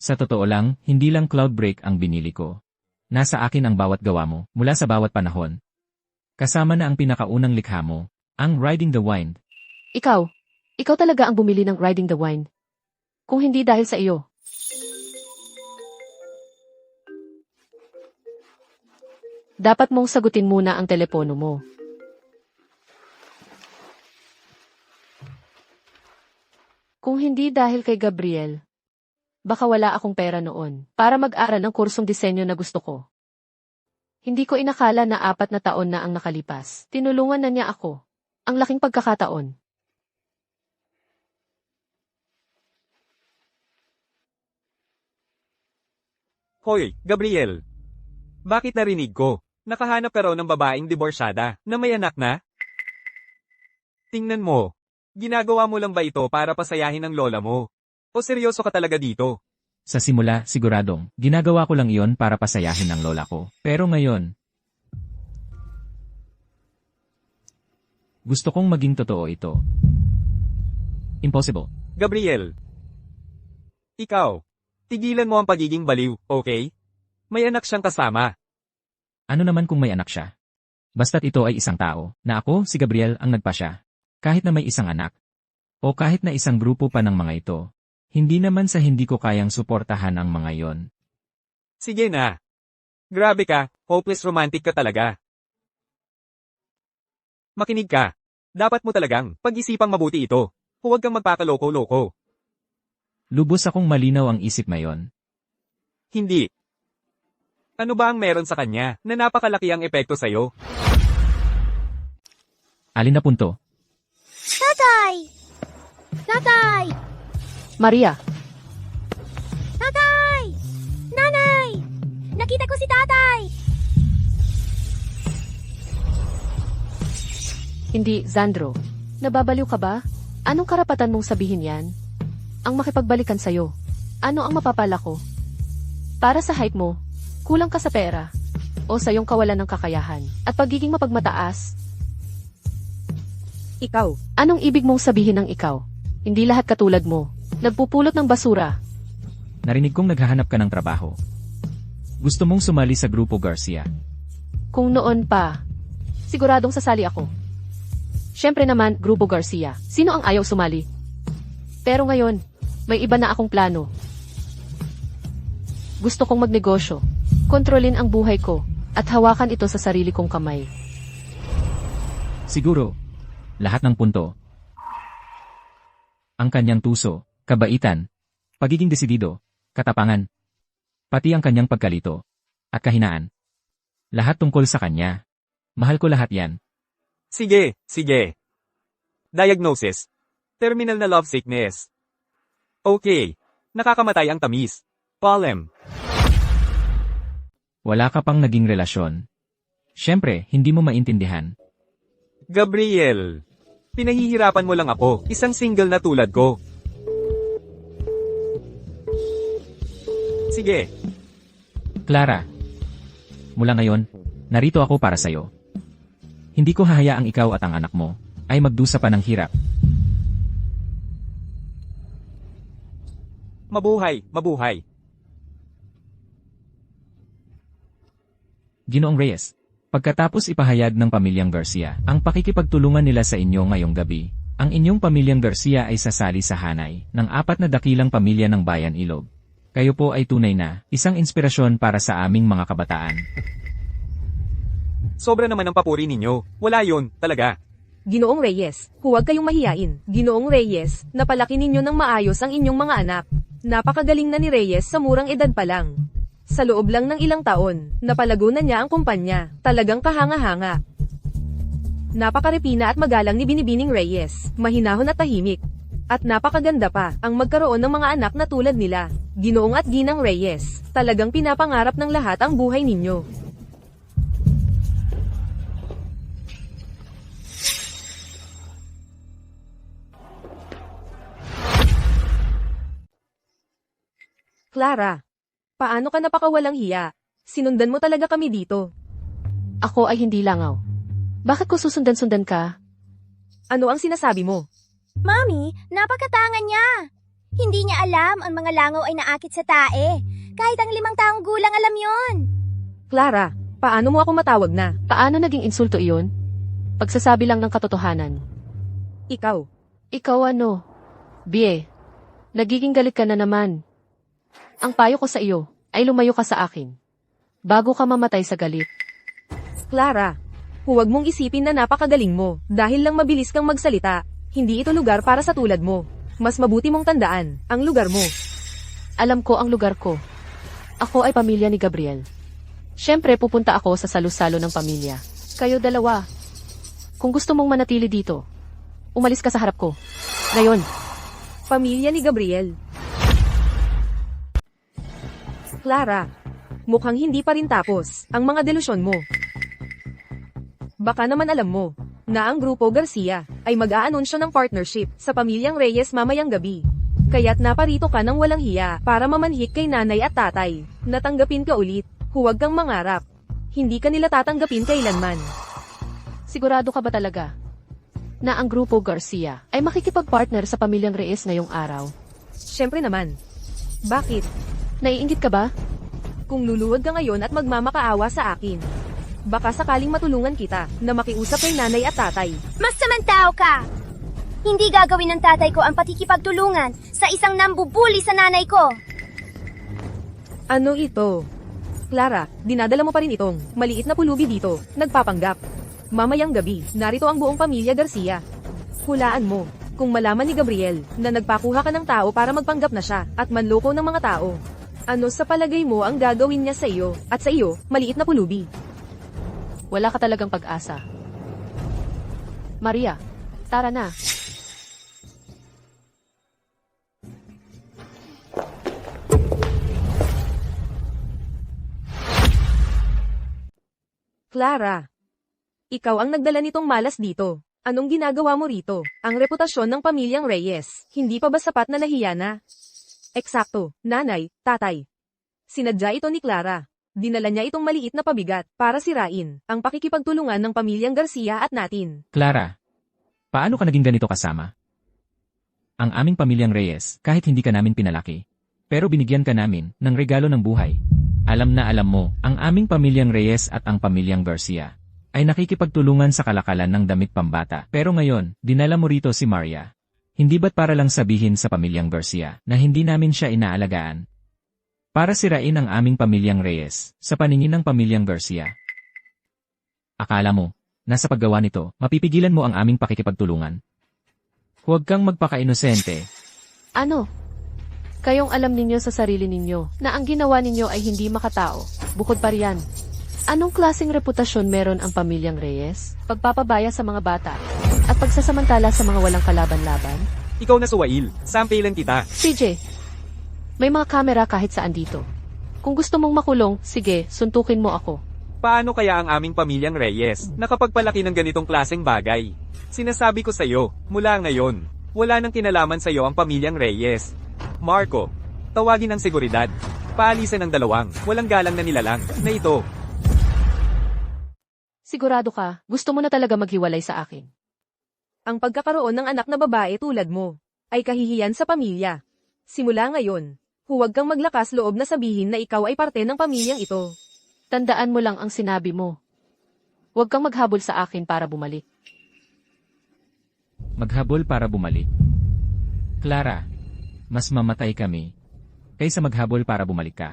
Sa totoo lang, hindi lang Cloudbreak ang binili ko. Nasa akin ang bawat gawa mo, mula sa bawat panahon. Kasama na ang pinakaunang likha mo, ang Riding the Wind. Ikaw talaga ang bumili ng Riding the Wind. Kung hindi dahil sa iyo. Dapat mong sagutin muna ang telepono mo. Kung hindi dahil kay Gabriel, baka wala akong pera noon para mag-aral ng kursong disenyo na gusto ko. Hindi ko inakala na 4 na taon na ang nakalipas. Tinulungan na niya ako. Ang laking pagkakataon. Hoy, Gabriel. Bakit narinig ko? Nakahanap ka raw ng babaeng diborsyada na may anak na? Tingnan mo. Ginagawa mo lang ba ito para pasayahin ang lola mo? O seryoso ka talaga dito? Sa simula, siguradong, ginagawa ko lang iyon para pasayahin ang lola ko. Pero ngayon, gusto kong maging totoo ito. Impossible. Gabriel. Ikaw. Tigilan mo ang pagiging baliw, okay? May anak siyang kasama. Ano naman kung may anak siya? Basta't ito ay isang tao, na ako, si Gabriel, ang nagpasya. Kahit na may isang anak. O kahit na isang grupo pa ng mga ito. Hindi naman sa hindi ko kayang suportahan ang mga yon. Sige na. Grabe ka, hopeless romantic ka talaga. Makinig ka. Dapat mo talagang pag-isipang mabuti ito. Huwag kang magpakaloko-loko. Lubos akong malinaw ang isip ngayon. Hindi. Ano ba ang meron sa kanya na napakalaki ang epekto sa'yo? Alin na punto? Tatay! Tatay! Maria, Tatay! Nanay! Nakita ko si tatay! hindi, Zandro. Nababaliw ka ba? Anong karapatan mong sabihin yan? Ang makipagbalikan sa'yo. Ano ang mapapala ko? Para sa hype mo, kulang ka sa pera. O sa iyong kawalan ng kakayahan. At pagiging mapagmataas. Ikaw. Anong ibig mong sabihin ng ikaw? Hindi lahat katulad mo. Nagpupulot ng basura. Narinig kong naghahanap ka ng trabaho. Gusto mong sumali sa Grupo Garcia. Kung noon pa, siguradong sasali ako. Siyempre naman, Grupo Garcia. Sino ang ayaw sumali? Pero ngayon, may iba na akong plano. Gusto kong magnegosyo, kontrolin ang buhay ko, at hawakan ito sa sarili kong kamay. Siguro, lahat ng punto. Ang kanyang tuso, kabaitan, pagiging desidido, katapangan, pati ang kanyang pagkalito, at kahinaan. Lahat tungkol sa kanya. Mahal ko lahat yan. Sige. Diagnosis. Terminal na love sickness. Okay. Nakakamatay ang tamis. Palem. Wala ka pang naging relasyon. Siyempre, hindi mo maintindihan. Gabriel, pinahihirapan mo lang ako, isang single na tulad ko. Sige, Clara. Mula ngayon, narito ako para sa'yo. Hindi ko hahayaang ikaw at ang anak mo ay magdusa pa ng hirap. mabuhay, mabuhay. Ginoong Reyes, pagkatapos ipahayag ng pamilyang Garcia ang pakikipagtulungan nila sa inyo ngayong gabi, ang inyong pamilyang Garcia ay sasali sa hanay ng 4 na dakilang pamilya ng Bayan Ilog. Kayo po ay tunay na isang inspirasyon para sa aming mga kabataan. Sobra naman ang papuri ninyo. Wala yon, talaga. Ginoong Reyes, huwag kayong mahiyain. Ginoong Reyes, napalaki ninyo ng maayos ang inyong mga anak. Napakagaling na ni Reyes sa murang edad pa lang. Sa loob lang ng ilang taon, napalago na niya ang kumpanya. Talagang kahanga-hanga. Napakarepina at magalang ni Binibining Reyes, mahinahon at tahimik. At napakaganda pa ang magkaroon ng mga anak na tulad nila. Ginoong at Ginang Reyes, talagang pinapangarap ng lahat ang buhay ninyo. Clara, paano ka napakawalang hiya? Sinundan mo talaga kami dito. Ako ay hindi langaw. Bakit ko susundan-sundan ka? Ano ang sinasabi mo? Mami, napakatangan niya. Hindi niya alam ang mga langaw ay naakit sa tae. Kahit ang 5 taong gulang alam yon. Clara, paano mo ako matawag na? Paano naging insulto iyon? Pagsasabi lang ng katotohanan. Ikaw. Ikaw ano? Bie, nagiging galit ka na naman. Ang payo ko sa iyo ay lumayo ka sa akin. Bago ka mamatay sa galit. Clara, huwag mong isipin na napakagaling mo dahil lang mabilis kang magsalita. Hindi ito lugar para sa tulad mo. Mas mabuti mong tandaan ang lugar mo. Alam ko ang lugar ko. Ako ay pamilya ni Gabriel. Siyempre pupunta ako sa salusalo ng pamilya. Kayo dalawa. Kung gusto mong manatili dito, umalis ka sa harap ko. Ngayon. Pamilya ni Gabriel. Clara, mukhang hindi pa rin tapos ang mga delusyon mo. Baka naman alam mo na ang Grupo Garcia ay mag-aanunsyo ng partnership sa pamilyang Reyes mamayang gabi. Kaya't naparito ka ng walang hiya para mamanhik kay nanay at tatay. Natanggapin ka ulit, huwag kang mangarap. Hindi ka nila tatanggapin kailanman. Sigurado ka ba talaga na ang Grupo Garcia ay makikipag-partner sa pamilyang Reyes ngayong araw? Siyempre naman. Bakit? Naiinggit ka ba? Kung luluwag ka ngayon at magmamakaawa sa akin, baka sakaling matulungan kita na makiusap kay nanay at tatay. Mas samantao ka! Hindi gagawin ng tatay ko ang pakikipagtulungan sa isang nambubuli sa nanay ko. Ano ito? Clara, dinadala mo pa rin itong maliit na pulubi dito, nagpapanggap. Mamayang gabi, narito ang buong pamilya Garcia. Hulaan mo, kung malaman ni Gabriel na nagpakuha ka ng tao para magpanggap na siya at manloko ng mga tao. Ano sa palagay mo ang gagawin niya sa iyo at sa iyo, maliit na pulubi? Wala ka talagang pag-asa. Maria, tara na. Clara, ikaw ang nagdala nitong malas dito. Anong ginagawa mo rito? Ang reputasyon ng pamilyang Reyes, hindi pa ba sapat na nahiya na? Eksakto, nanay, tatay. Sinadya ito ni Clara. Dinala niya itong maliit na pabigat para sirain ang pakikipagtulungan ng pamilyang Garcia at natin. Clara, paano ka naging ganito kasama? Ang aming pamilyang Reyes, kahit hindi ka namin pinalaki, pero binigyan ka namin ng regalo ng buhay. Alam na alam mo, ang aming pamilyang Reyes at ang pamilyang Garcia ay nakikipagtulungan sa kalakalan ng damit pambata. Pero ngayon, dinala mo rito si Maria. Hindi ba't para lang sabihin sa pamilyang Garcia na hindi namin siya inaalagaan? Para sirain ang aming pamilyang Reyes sa paningin ng pamilyang Garcia. Akala mo, nasa paggawa nito, mapipigilan mo ang aming pakikipagtulungan? Huwag kang magpaka-inosente. Ano? Kayong alam ninyo sa sarili ninyo na ang ginawa ninyo ay hindi makatao. Bukod pa riyan, anong klaseng reputasyon meron ang pamilyang Reyes? Pagpapabaya sa mga bata at pagsasamantala sa mga walang kalaban-laban? Ikaw na suwail, sampilan kita. CJ, may mga kamera kahit saan dito. Kung gusto mong makulong, sige, suntukin mo ako. Paano kaya ang aming pamilyang Reyes, nakapagpalaki ng ganitong klaseng bagay? Sinasabi ko sa'yo, mula ngayon, wala nang kinalaman sa'yo ang pamilyang Reyes. Marco, tawagin ang seguridad. Paalisan ang dalawang, walang galang na nilalang, na ito. Sigurado ka, gusto mo na talaga maghiwalay sa akin. Ang pagkakaroon ng anak na babae tulad mo, ay kahihiyan sa pamilya. Simula ngayon, huwag kang maglakas loob na sabihin na ikaw ay parte ng pamilyang ito. Tandaan mo lang ang sinabi mo. Huwag kang maghabol sa akin para bumalik. Maghabol para bumalik. Clara, mas mamatay kami kaysa maghabol para bumalik ka.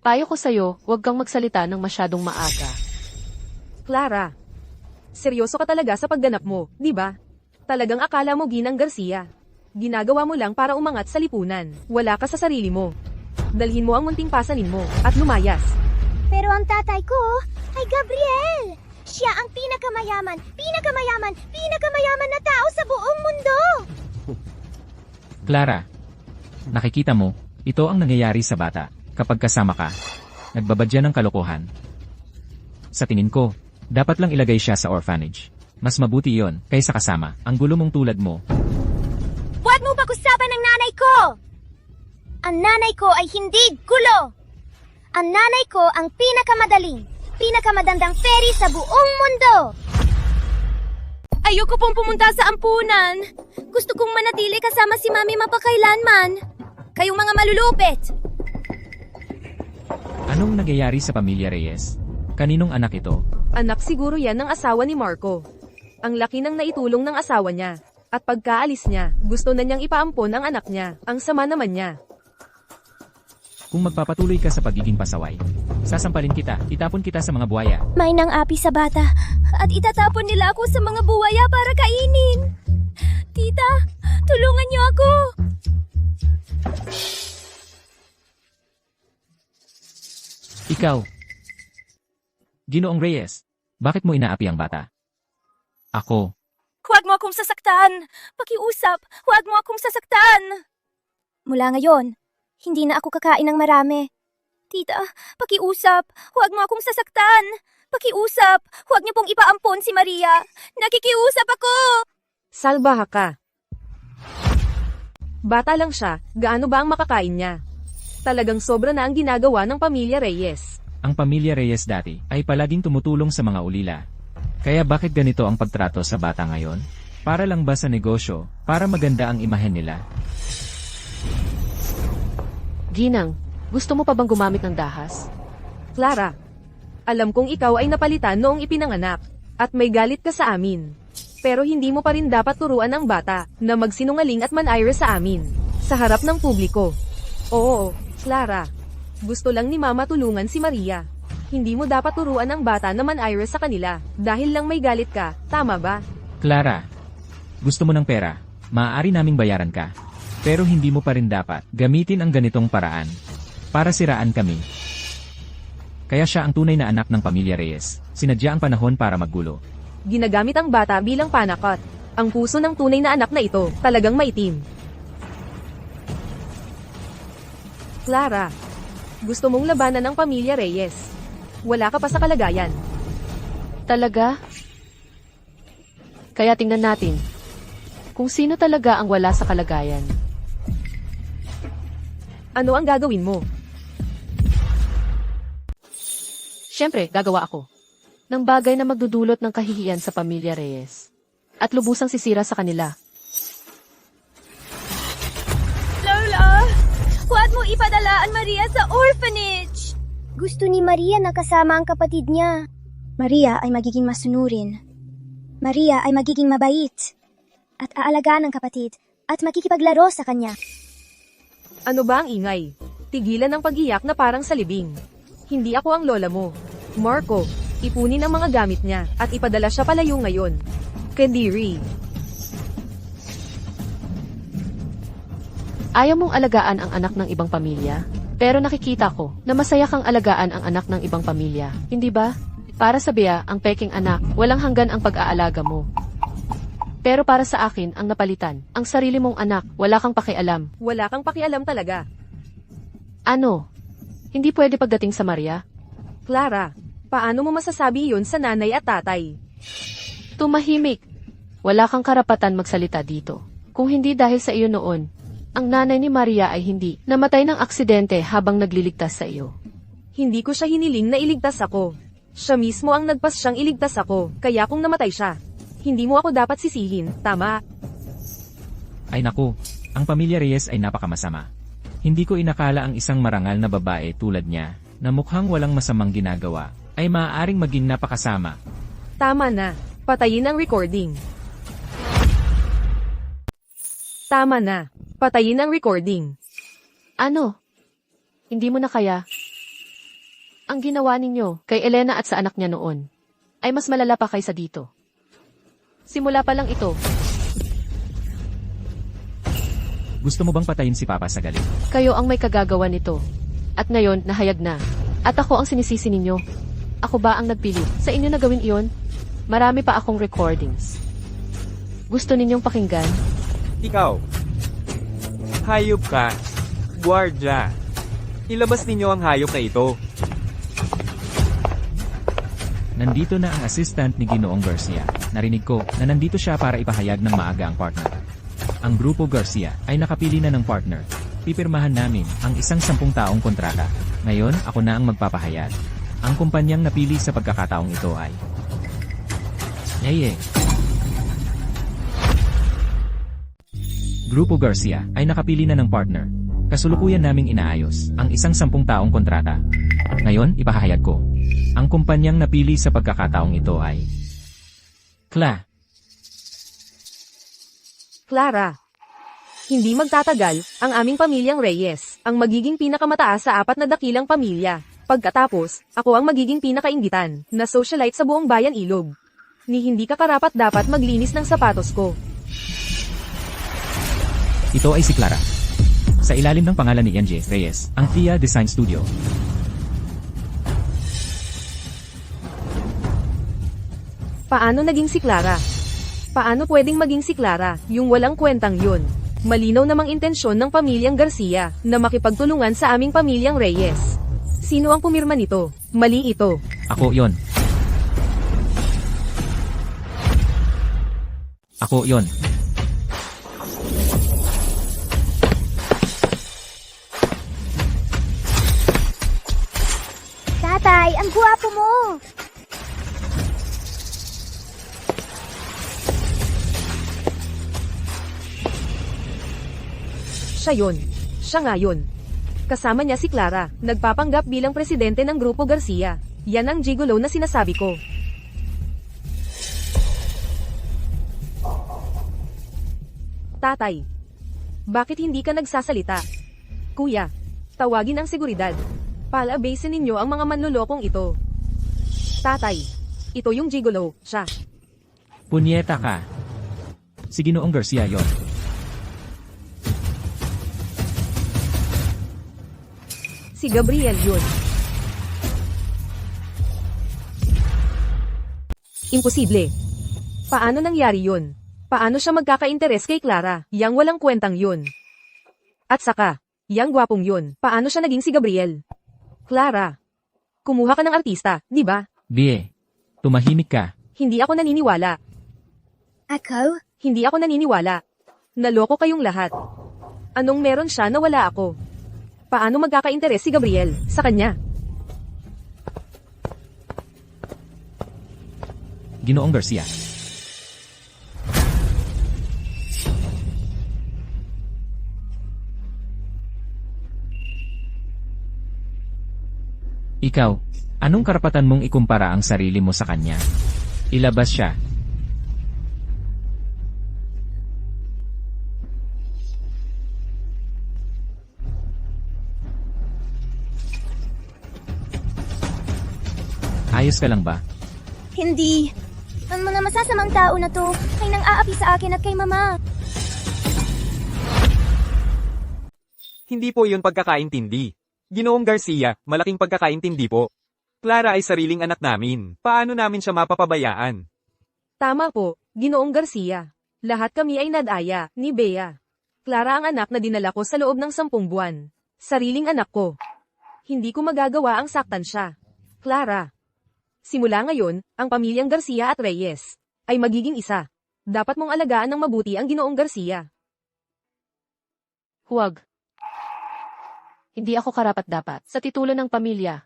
Payo ko sa'yo, huwag kang magsalita ng masyadong maaga. Clara, seryoso ka talaga sa pagganap mo, di ba? Talagang akala mo Ginang Garcia. Ginagawa mo lang para umangat sa lipunan. Wala ka sa sarili mo. Dalhin mo ang munting pasanin mo at lumayas. Pero ang tatay ko ay Gabriel. Siya ang pinakamayaman na tao sa buong mundo. Clara, nakikita mo, ito ang nangyayari sa bata kapag kasama ka. Nagbabadya ng kalokohan. Sa tingin ko, dapat lang ilagay siya sa orphanage. Mas mabuti yon kaysa kasama ang gulo mong tulad mo. Huwag mo pag-usapan ng nanay ko! Ang nanay ko ay hindi gulo! Ang nanay ko ang pinakamagandang fairy sa buong mundo! Ayoko pong pumunta sa ampunan. Gusto kong manatili kasama si Mami mapakailanman. Kayong mga malulupit! Anong nangyayari sa pamilya Reyes? Kaninong anak ito? Anak siguro yan ng asawa ni Marco. Ang laki ng naitulong ng asawa niya. At pagkaalis niya, gusto na niyang ipaampon ang anak niya. Ang sama naman niya. Kung magpapatuloy ka sa pagiging pasaway, sasampalin kita, itapon kita sa mga buhaya. May nang-api sa bata at itatapon nila ako sa mga buwaya para kainin. Tita, tulungan niyo ako. Ikaw, Ginoong Reyes, bakit mo inaapi ang bata? Ako, Huwag mo akong sasaktan. Pakiusap, huwag mo akong sasaktan. Mula ngayon, hindi na ako kakain ng marami. Tita, pakiusap, huwag mo akong sasaktan. Pakiusap, huwag niyo pong ipaampon si Maria. Nakikiusap ako. Salbaha ka. Bata lang siya, gaano ba ang makakain niya? Talagang sobra na ang ginagawa ng pamilya Reyes. ang pamilya Reyes dati ay palaging tumutulong sa mga ulila. Kaya bakit ganito ang pagtrato sa bata ngayon? Para lang ba sa negosyo, para maganda ang imahen nila? Ginang, gusto mo pa bang gumamit ng dahas? Clara, alam kong ikaw ay napalitan noong ipinanganak, at may galit ka sa amin. Pero hindi mo pa rin dapat turuan ang bata na magsinungaling at manayra sa amin, sa harap ng publiko. Oo, Clara. Gusto lang ni Mama tulungan si Maria. Hindi mo dapat turuan ang bata na manayra sa kanila, dahil lang may galit ka, tama ba? Clara, gusto mo ng pera, maaari naming bayaran ka. Pero hindi mo pa rin dapat gamitin ang ganitong paraan para siraan kami. Kaya siya ang tunay na anak ng pamilya Reyes. Sinadya ang panahon para maggulo. Ginagamit ang bata bilang panakot. Ang puso ng tunay na anak na ito, talagang maitim. Clara, gusto mong labanan ang pamilya Reyes. Wala ka pa sa kalagayan. Talaga? Kaya tingnan natin kung sino talaga ang wala sa kalagayan. Ano ang gagawin mo? Siyempre, gagawa ako ng bagay na magdudulot ng kahihiyan sa pamilya Reyes at lubusang sisira sa kanila. Lola, huwag mo ipadala ang Maria sa orphanage. Gusto ni Maria na kasama ang kapatid niya. Maria ay magiging masunurin. Maria ay magiging mabait. At aalagaan ng kapatid at makikipaglaro sa kanya. Ano ba ang ingay? Tigilan ang pag-iyak na parang sa libing. Hindi ako ang lola mo. Marco, ipunin ang mga gamit niya at ipadala siya palayo ngayon. Kadiri. Ayaw mong alagaan ang anak ng ibang pamilya, pero nakikita ko na masaya kang alagaan ang anak ng ibang pamilya, hindi ba? Para sa Bea, ang peking anak, walang hanggan ang pag-aalaga mo. Pero para sa akin, ang napalitan, ang sarili mong anak, wala kang pakialam. Wala kang pakialam talaga. Ano? Hindi pwede pagdating sa Maria? Clara, paano mo masasabi yun sa nanay at tatay? Tumahimik. Wala kang karapatan magsalita dito. Kung hindi dahil sa iyo noon, ang nanay ni Maria ay hindi namatay ng aksidente habang nagliligtas sa iyo. Hindi ko siya hiniling na iligtas ako. Siya mismo ang nagpas siyang iligtas ako, kaya kung namatay siya, hindi mo ako dapat sisihin, tama? Ay naku, ang pamilya Reyes ay napakamasama. Hindi ko inakala ang isang marangal na babae tulad niya, na mukhang walang masamang ginagawa, ay maaaring maging napakasama. Tama na, patayin ang recording. Tama na, patayin ang recording. Ano? Hindi mo na kaya? Ang ginawa ninyo kay Elena at sa anak niya noon ay mas malala pa kaysa dito. Simula pa lang ito. Gusto mo bang patayin si Papa sa galit? Kayo ang may kagagawa nito. At ngayon, nahayag na. At ako ang sinisisi ninyo. Ako ba ang nagpili sa inyo na gawin iyon? Marami pa akong recordings. Gusto ninyong pakinggan? Ikaw. Hayop ka. Guardia. Ilabas ninyo ang hayop na ito. Nandito na ang assistant ni Ginoong Garcia. Narinig ko na nandito siya para ipahayag ng maaga ang partner. Ang Grupo Garcia ay nakapili na ng partner. Pipirmahan namin ang isang 10 taong kontrata. Ngayon, ako na ang magpapahayag. Ang kumpanyang napili sa pagkakataong ito ay Yeye. Grupo Garcia ay nakapili na ng partner. Kasulukuyan naming inaayos ang isang 10 taong kontrata. Ngayon, ipahayag ko. Ang kumpanyang napili sa pagkakataong ito ay Clara. Hindi magtatagal, ang aming pamilyang Reyes, ang magiging pinakamataas sa 4 na dakilang pamilya. Pagkatapos, ako ang magiging pinakainggitan, na socialite sa buong bayan Ilog. Ni hindi ka karapat dapat maglinis ng sapatos ko. Ito ay si Clara. Sa ilalim ng pangalan ni NJ Reyes, ang Tia Design Studio. Paano naging si Clara? Paano pwedeng maging si Clara, yung walang kwentang yun? Malinaw namang intensyon ng pamilyang Garcia, na makipagtulungan sa aming pamilyang Reyes. Sino ang pumirma nito? Mali ito. Ako yon. Ako yon. Tatay, ang guwapo mo! Siya yun. Siya nga yun. Kasama niya si Clara, nagpapanggap bilang presidente ng Grupo Garcia. Yan ang gigolo na sinasabi ko. Tatay. Bakit hindi ka nagsasalita? Kuya, tawagin ang seguridad. Palabasin ninyo ang mga manlulokong ito. Tatay. Ito yung gigolo, siya. Punyeta ka. Si Ginoong Garcia yon. Si Gabriel yun. Imposible. Paano nangyari yun? Paano siya magkaka-interes kay Clara? Yang walang kwentang yun. At saka, yang gwapong yun. Paano siya naging si Gabriel? Clara. Kumuha ka ng artista, di ba? Bie. Tumahimik ka. Hindi ako naniniwala. Ako? Hindi ako naniniwala. Naloko kayong lahat. Anong meron siya na wala ako? Paano magkaka-interes si Gabriel sa kanya? Ginoong Garcia. Ikaw, anong karapatan mong ikumpara ang sarili mo sa kanya? Ilabas siya. Ayos ka lang ba? Hindi. Ang mga masasamang tao na to ay nang-aapi sa akin at kay mama. Hindi po yun pagkakaintindi. Ginoong Garcia, malaking pagkakaintindi po. Clara ay sariling anak namin. Paano namin siya mapapabayaan? Tama po, Ginoong Garcia. Lahat kami ay nadaya, ni Bea. Clara ang anak na dinala ko sa loob ng 10 buwan. Sariling anak ko. Hindi ko magagawa ang saktan siya. Clara. Simula ngayon, ang pamilyang Garcia at Reyes ay magiging isa. Dapat mong alagaan ng mabuti ang Ginoong Garcia. Huwag. Hindi ako karapat-dapat sa titulo ng pamilya.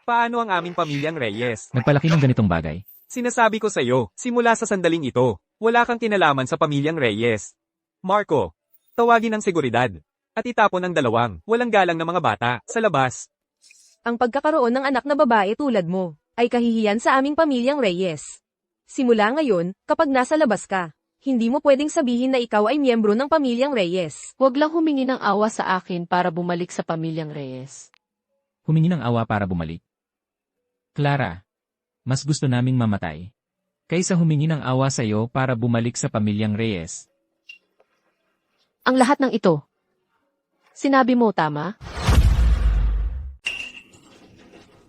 Paano ang aming pamilyang Reyes? Nagpalaki ng ganitong bagay. Sinasabi ko sa'yo, simula sa sandaling ito, wala kang kinalaman sa pamilyang Reyes. Marco, tawagin ang seguridad. At itapon ang dalawang, walang galang na mga bata, sa labas. Ang pagkakaroon ng anak na babae tulad mo ay kahihiyan sa aming pamilyang Reyes. Simula ngayon, kapag nasa labas ka, hindi mo pwedeng sabihin na ikaw ay miyembro ng pamilyang Reyes. Huwag lang humingi ng awa sa akin para bumalik sa pamilyang Reyes. Humingi ng awa para bumalik. Clara, mas gusto naming mamatay kaysa humingi ng awa sa iyo para bumalik sa pamilyang Reyes. Ang lahat ng ito. Sinabi mo tama?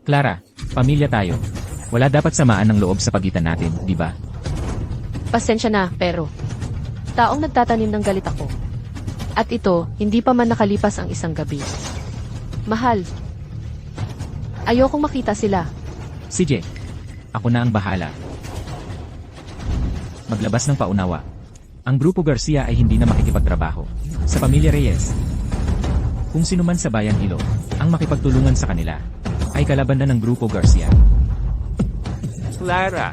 Clara, pamilya tayo. Wala dapat samaan ng loob sa pagitan natin, di ba? Pasensya na, pero taong nagtatanim ng galit ako. At ito, hindi pa man nakalipas ang isang gabi. Mahal, ayokong makita sila. Sige, ako na ang bahala. Maglabas ng paunawa. Ang Grupo Garcia ay hindi na makikipagtrabaho sa pamilya Reyes. Kung sino man sa Bayan Ilo ang makipagtulungan sa kanila, ay kalaban na ng Grupo Garcia. Clara,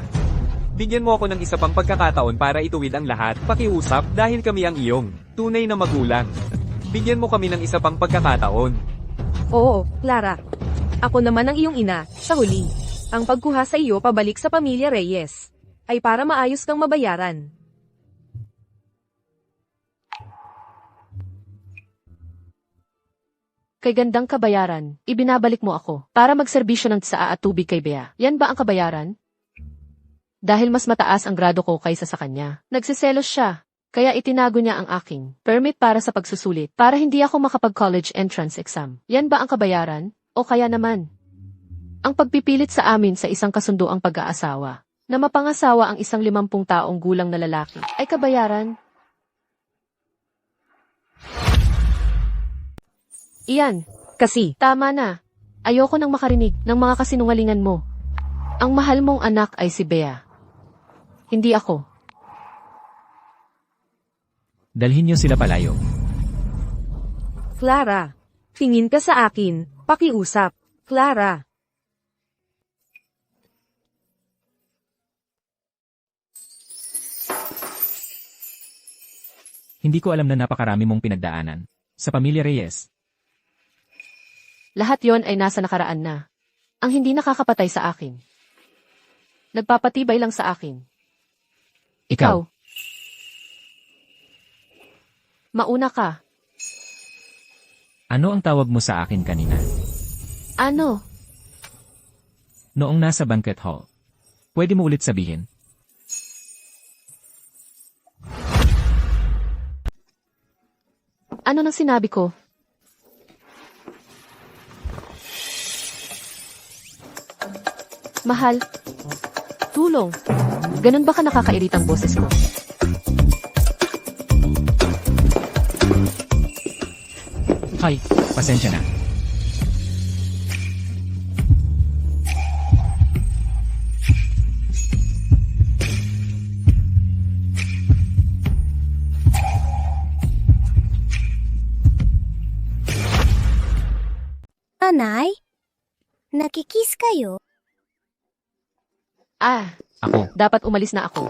bigyan mo ako ng isa pang pagkakataon para ituwid ang lahat, pakiusap dahil kami ang iyong tunay na magulang. Bigyan mo kami ng isa pang pagkakataon. Oo, Clara. Ako naman ang iyong ina, sa huli. Ang pagkuha sa iyo pabalik sa pamilya Reyes ay para maayos kang mabayaran. Kay gandang kabayaran, ibinabalik mo ako para magserbisyo ng tsaa at tubig kay Bea. Yan ba ang kabayaran? Dahil mas mataas ang grado ko kaysa sa kanya. Nagsiselos siya, kaya itinago niya ang aking permit para sa pagsusulit para hindi ako makapag-college entrance exam. Yan ba ang kabayaran? O kaya naman? Ang pagpipilit sa amin sa isang kasunduang pag-aasawa na mapangasawa ang isang 50 taong gulang na lalaki ay kabayaran? Iyan, Kasi, tama na. Ayoko nang makarinig ng mga kasinungalingan mo. Ang mahal mong anak ay si Bea. Hindi ako. Dalhin niyo sila palayo. Clara, tingin ka sa akin, pakiusap. Clara. Hindi ko alam na napakarami mong pinagdaanan sa pamilya Reyes. Lahat yon ay nasa nakaraan na. Ang hindi nakakapatay sa akin. Nagpapatibay lang sa akin. Ikaw, Mauna ka. ano ang tawag mo sa akin kanina? Ano? Noong nasa banquet hall. Pwede mo ulit sabihin? Ano nang sinabi ko? Mahal. Tulong. Ganun ba ka nakakairitang boses ko? Hay, pasensya na. Nanay? Nakikiss kayo? Ah, Ako, dapat umalis na ako.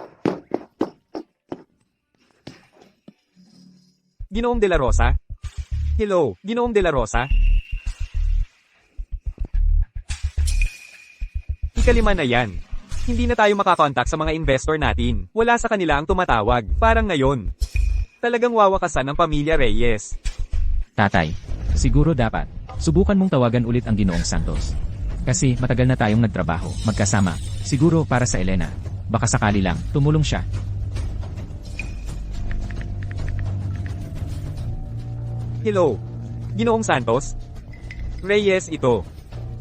Ginoong De La Rosa? Hello, Ginoong De La Rosa? Ikalima na yan. Hindi na tayo makakontak sa mga investor natin. Wala sa kanila ang tumatawag. Parang ngayon. Talagang wawakasan ng pamilya Reyes. tatay. Siguro dapat. Subukan mong tawagan ulit ang Ginoong Santos. Kasi matagal na tayong nagtrabaho, magkasama. Siguro para sa Elena. Baka sakali lang, tumulong siya. Hello, Ginoong Santos? Reyes ito.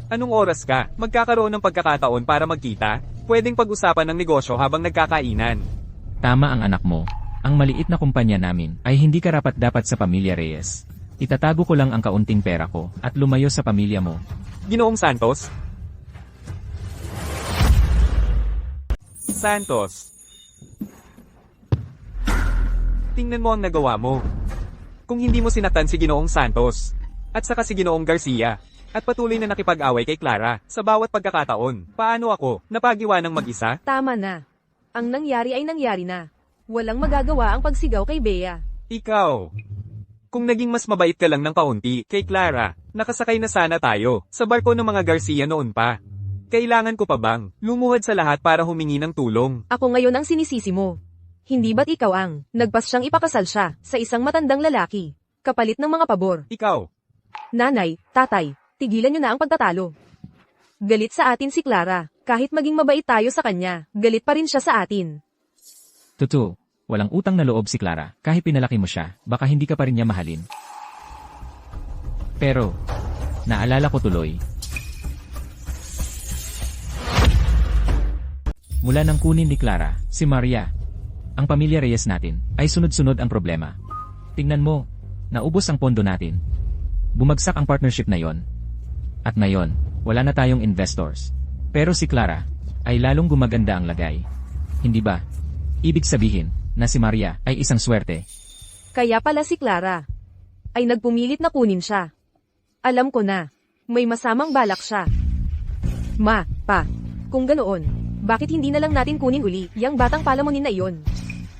Anong oras ka? Magkakaroon ng pagkakataon para magkita? Pwedeng pag-usapan ng negosyo habang nagkakainan. Tama ang anak mo. Ang maliit na kumpanya namin ay hindi karapat-dapat sa pamilya Reyes. Itatago ko lang ang kaunting pera ko at lumayo sa pamilya mo. Ginoong Santos? Santos. Tingnan mo ang nagawa mo. Kung hindi mo sinaktan si Ginoong Santos, at saka si Ginoong Garcia, at patuloy na nakipag-away kay Clara sa bawat pagkakataon, paano ako, napagiwa ng mag-isa? Tama na. Ang nangyari ay nangyari na. Walang magagawa ang pagsigaw kay Bea. Ikaw. Kung naging mas mabait ka lang ng kaunti kay Clara, nakasakay na sana tayo sa barko ng mga Garcia noon pa. Kailangan ko pa bang lumuhad sa lahat para humingi ng tulong? Ako ngayon ang sinisisi mo. Hindi ba't ikaw ang nagpas siyang ipakasal siya sa isang matandang lalaki, kapalit ng mga pabor? Ikaw. Nanay, tatay, tigilan niyo na ang pagtatalo. Galit sa atin si Clara, kahit maging mabait tayo sa kanya, galit pa rin siya sa atin. Totoo, walang utang na loob si Clara. Kahit pinalaki mo siya, baka hindi ka pa rin niya mahalin. Pero, naalala ko tuloy. Mula nang kunin ni Clara, si Maria, ang pamilya Reyes natin, ay sunod-sunod ang problema. Tingnan mo, naubos ang pondo natin. Bumagsak ang partnership na yon. At ngayon, wala na tayong investors. Pero si Clara, ay lalong gumaganda ang lagay. Hindi ba? Ibig sabihin, na si Maria ay isang swerte. Kaya pala si Clara ay nagpumilit na kunin siya. Alam ko na, may masamang balak siya. Pa, kung ganoon, bakit hindi na lang natin kunin uli yang batang palamunin na iyon?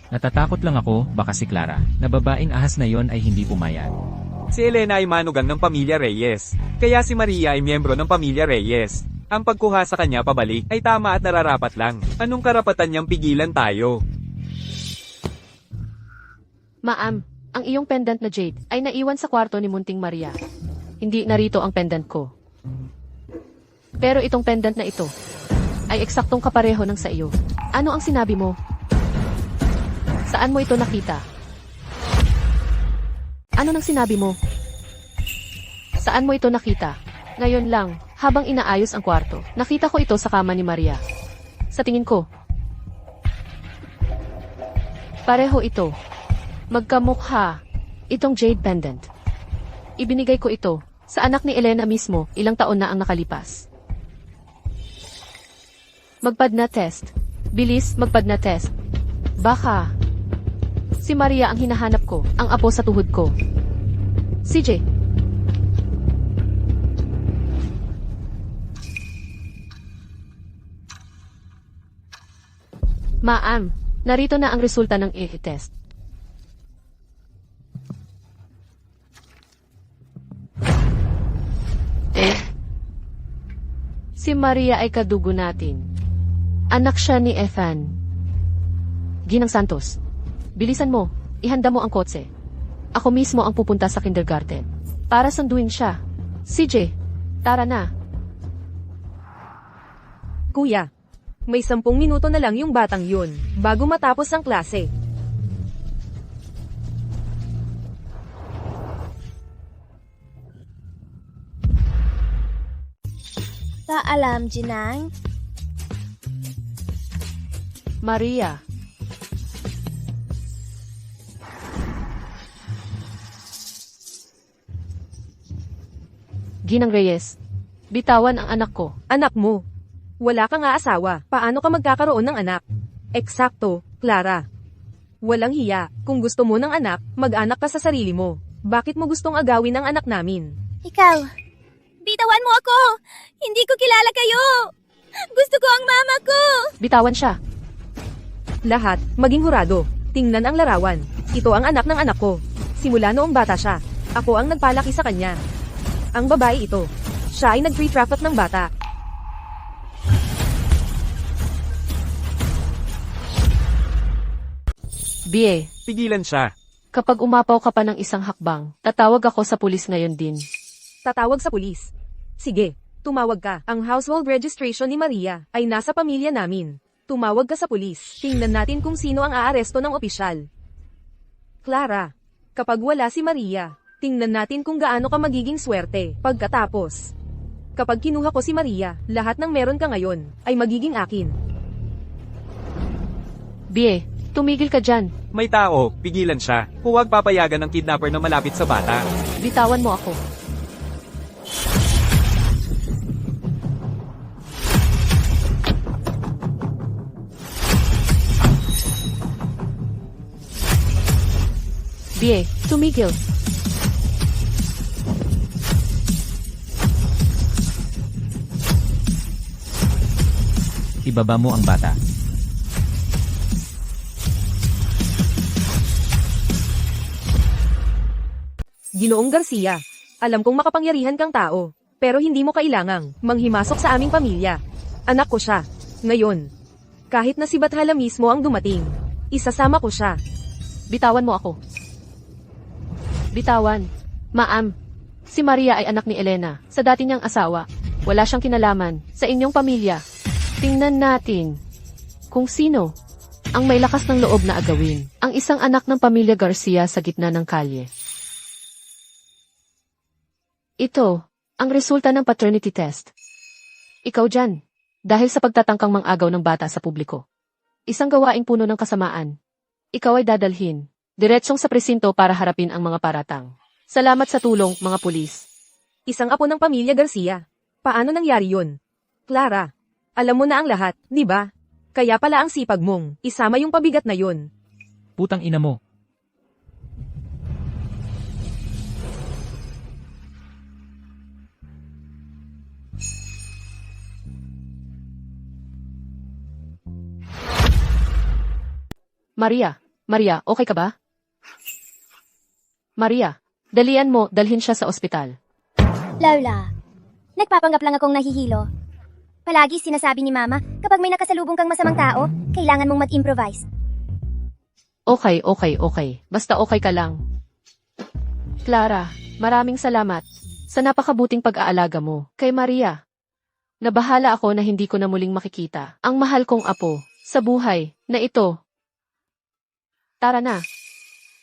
Natatakot lang ako, baka si Clara, na babaeng ahas na yon ay hindi pumayag. Si Elena ay manugang ng pamilya Reyes, kaya si Maria ay miyembro ng pamilya Reyes. Ang pagkuha sa kanya pabalik ay tama at nararapat lang. Anong karapatan niyang pigilan tayo? Ma'am, ang iyong pendant na jade ay naiwan sa kwarto ni Munting Maria. Hindi narito ang pendant ko. Pero itong pendant na ito ay eksaktong kapareho ng sa iyo. Ano ang sinabi mo? Saan mo ito nakita? Ano nang sinabi mo? Saan mo ito nakita? Ngayon lang, habang inaayos ang kwarto, nakita ko ito sa kama ni Maria. Sa tingin ko, pareho ito. Magkamukha. Itong jade pendant. Ibinigay ko ito sa anak ni Elena mismo, ilang taon na ang nakalipas. Magpad na test. Bilis, magpad na test. Baka si Maria ang hinahanap ko, ang apo sa tuhod ko. CJ. Ma'am, narito na ang resulta ng test. Si Maria ay kadugo natin. Anak siya ni Ethan. Ginang Santos. Bilisan mo, ihanda mo ang kotse. Ako mismo ang pupunta sa kindergarten. Para sunduin siya. CJ, tara na. Kuya, may 10 minuto na lang yung batang yun, bago matapos ang klase. Paalam, Jinang. Maria. Ginang Reyes, bitawan ang anak ko. Anak mo. Wala kang asawa, paano ka magkakaroon ng anak? Eksakto, Clara. Walang hiya, kung gusto mo ng anak, mag-anak ka sa sarili mo. Bakit mo gustong agawin ang anak namin? Ikaw. Bitawan mo ako! Hindi ko kilala kayo! Gusto ko ang mama ko! Bitawan siya. Lahat, maging hurado. Tingnan ang larawan. Ito ang anak ng anak ko. Simula noong bata siya, ako ang nagpalaki sa kanya. Ang babae ito. Siya ay nag-pre-traffic ng bata. Bie, Pigilan siya. kapag umapaw ka pa ng isang hakbang, tatawag ako sa pulis ngayon din. Tatawag sa pulis. Sige, tumawag ka. Ang household registration ni Maria ay nasa pamilya namin. Tumawag ka sa pulis. Tingnan natin kung sino ang aaresto ng opisyal. Clara, kapag wala si Maria, tingnan natin kung gaano ka magiging swerte pagkatapos. Kapag kinuha ko si Maria, lahat ng meron ka ngayon ay magiging akin. Bie, Tumigil ka dyan. May tao, pigilan siya. Huwag papayagan ng kidnapper na malapit sa bata. Bitawan mo ako. Bie, tumigil. Ibaba mo ang bata. Ginoong Garcia, alam kong makapangyarihan kang tao, pero hindi mo kailangang manghimasok sa aming pamilya. Anak ko siya. Ngayon, kahit na si Bathala mismo ang dumating, isasama ko siya. Bitawan mo ako. Bitawan. Ma'am, si Maria ay anak ni Elena, sa dati niyang asawa. Wala siyang kinalaman sa inyong pamilya. Tingnan natin kung sino ang may lakas ng loob na agawin ang isang anak ng pamilya Garcia sa gitna ng kalye. Ito ang resulta ng paternity test. Ikaw dyan, dahil sa pagtatangkang mang-agaw ng bata sa publiko. Isang gawaing puno ng kasamaan. Ikaw ay dadalhin diretsong sa presinto para harapin ang mga paratang. Salamat sa tulong, mga pulis. Isang apo ng pamilya Garcia. Paano nangyari yun? Clara, alam mo na ang lahat, di ba? Kaya pala ang sipag mong isama yung pabigat na yun. Putang ina mo. Maria, okay ka ba? Maria, dalian mo, dalhin siya sa ospital. Lola, nagpapanggap lang akong nahihilo. Palagi sinasabi ni Mama, kapag may nakasalubong kang masamang tao, kailangan mong mag-improvise. Okay. Basta okay ka lang. Clara, maraming salamat sa napakabuting pag-aalaga mo kay Maria. Nabahala ako na hindi ko na muling makikita ang mahal kong apo sa buhay na ito. Tara na.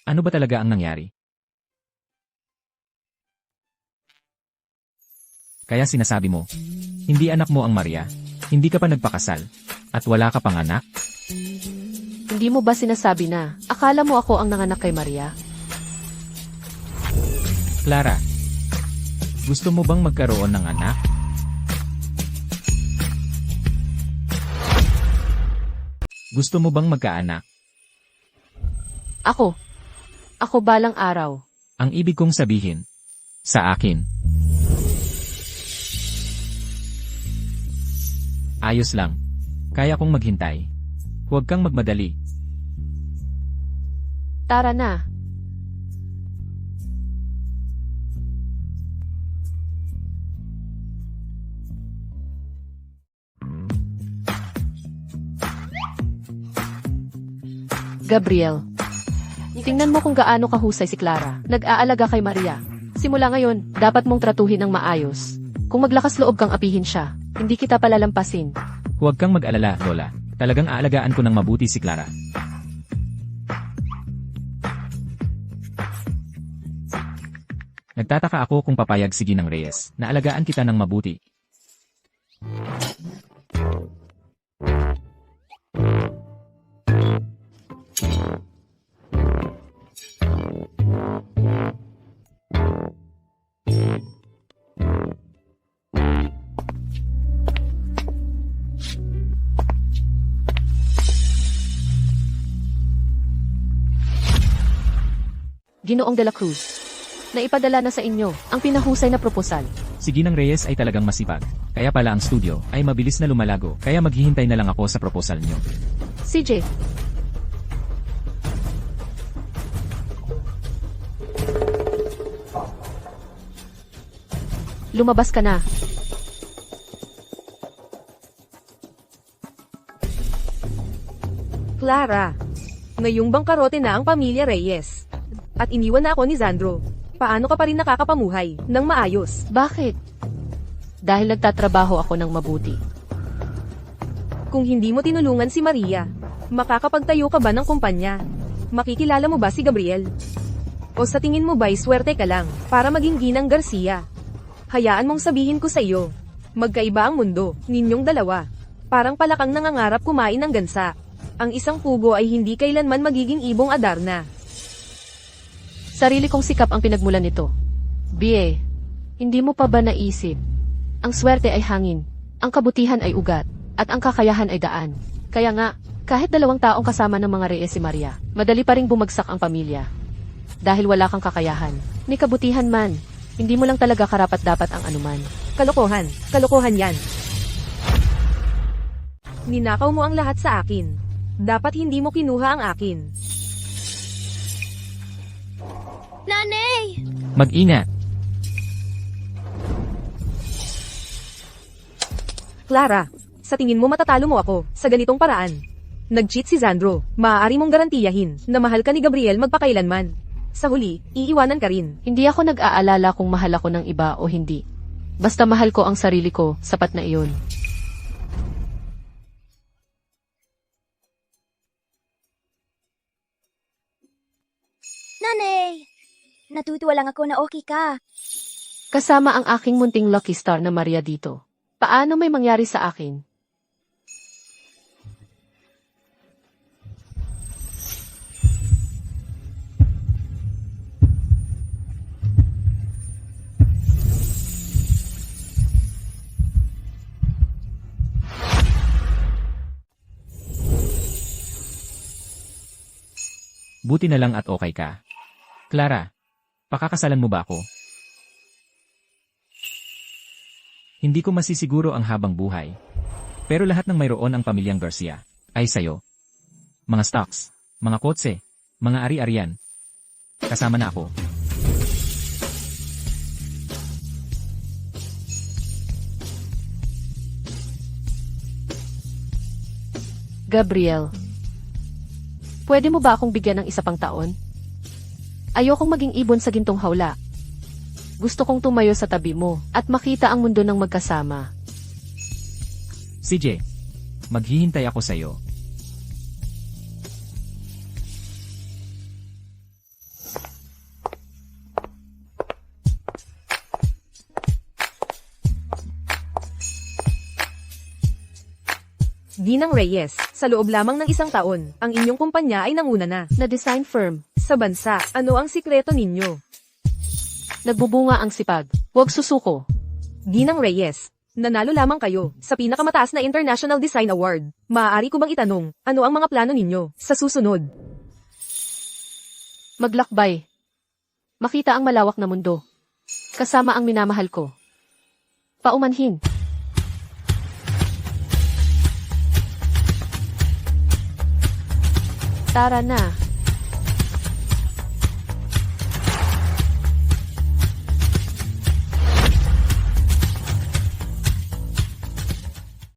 Ano ba talaga ang nangyari? Kaya sinasabi mo, hindi anak mo ang Maria, hindi ka pa nagpakasal, at wala ka pang anak? Hindi mo ba sinasabi na akala mo ako ang nanganak kay Maria? Clara, gusto mo bang magkaroon ng anak? Gusto mo bang magkaanak? Ako balang araw. Ang ibig kong sabihin, sa akin. Ayos lang. Kaya kong maghintay. Huwag kang magmadali. Tara na. Gabriel, tingnan mo kung gaano kahusay si Clara. Nag-aalaga kay Maria. Simula ngayon, dapat mong tratuhin ng maayos. Kung maglakas loob kang apihin siya, hindi kita palalampasin. Huwag kang mag-alala, Lola. Talagang aalagaan ko ng mabuti si Clara. Nagtataka ako kung papayag si Ginang Reyes na alagaan kita ng mabuti. Ginoong de la Cruz, naipadala na sa inyo ang pinahusay na proposal. Si Ginang Reyes ay talagang masipag. Kaya pala ang studio ay mabilis na lumalago. Kaya maghihintay na lang ako sa proposal niyo. CJ, lumabas ka na. Clara, ngayong bangkarote na ang pamilya Reyes. At iniwan na ako ni Zandro. Paano ka pa rin nakakapamuhay ng maayos? Bakit? Dahil nagtatrabaho ako ng mabuti. Kung hindi mo tinulungan si Maria, makakapagtayo ka ba ng kumpanya? Makikilala mo ba si Gabriel? O sa tingin mo ba'y swerte ka lang para maging Ginang Garcia? Hayaan mong sabihin ko sa iyo, magkaiba ang mundo, ninyong dalawa. Parang palakang nangangarap kumain ng gansa. Ang isang pugo ay hindi kailanman magiging ibong Adarna. Sarili kong sikap ang pinagmulan nito. BA, hindi mo pa ba naisip? Ang swerte ay hangin, ang kabutihan ay ugat, at ang kakayahan ay daan. Kaya nga, kahit 2 taong kasama ng mga Reyes si Maria, madali pa ring bumagsak ang pamilya. Dahil wala kang kakayahan, ni kabutihan man, hindi mo lang talaga karapat-dapat ang anuman. Kalokohan. Kalokohan yan. Ninakaw mo ang lahat sa akin. Dapat hindi mo kinuha ang akin. Nanay! Mag-ingat! Clara, sa tingin mo matatalo mo ako sa ganitong paraan? Nag-cheat si Zandro. Maaari mong garantiyahin na mahal ka ni Gabriel magpakailanman. Sa huli, iiwanan ka rin. Hindi ako nag-aalala kung mahal ako ng iba o hindi. Basta mahal ko ang sarili ko, sapat na iyon. Nanay! Natutuwa lang ako na okay ka. Kasama ang aking munting lucky star na Maria dito. Paano may mangyari sa akin? Buti na lang at okay ka. Clara, pakakasalan mo ba ako? Hindi ko masisiguro ang habang buhay. Pero lahat ng mayroon ang pamilyang Garcia ay sayo. Mga stocks, mga kotse, mga ari-arian. Kasama na ako. Gabriel, pwede mo ba akong bigyan ng 1 pang taon? Ayokong maging ibon sa gintong hawla. Gusto kong tumayo sa tabi mo at makita ang mundo ng magkasama. CJ, maghihintay ako sa'yo. Ginang Reyes, sa loob lamang ng 1 taon, ang inyong kumpanya ay nanguna na. Na design firm, Sa bansa, ano ang sikreto ninyo? nagbubunga ang sipag. Huwag susuko. Ginang Reyes, nanalo lamang kayo sa pinakamataas na International Design Award. Maaari ko bang itanong, ano ang mga plano ninyo sa susunod? Maglakbay. Makita ang malawak na mundo. Kasama ang minamahal ko. Paumanhin. Tara na.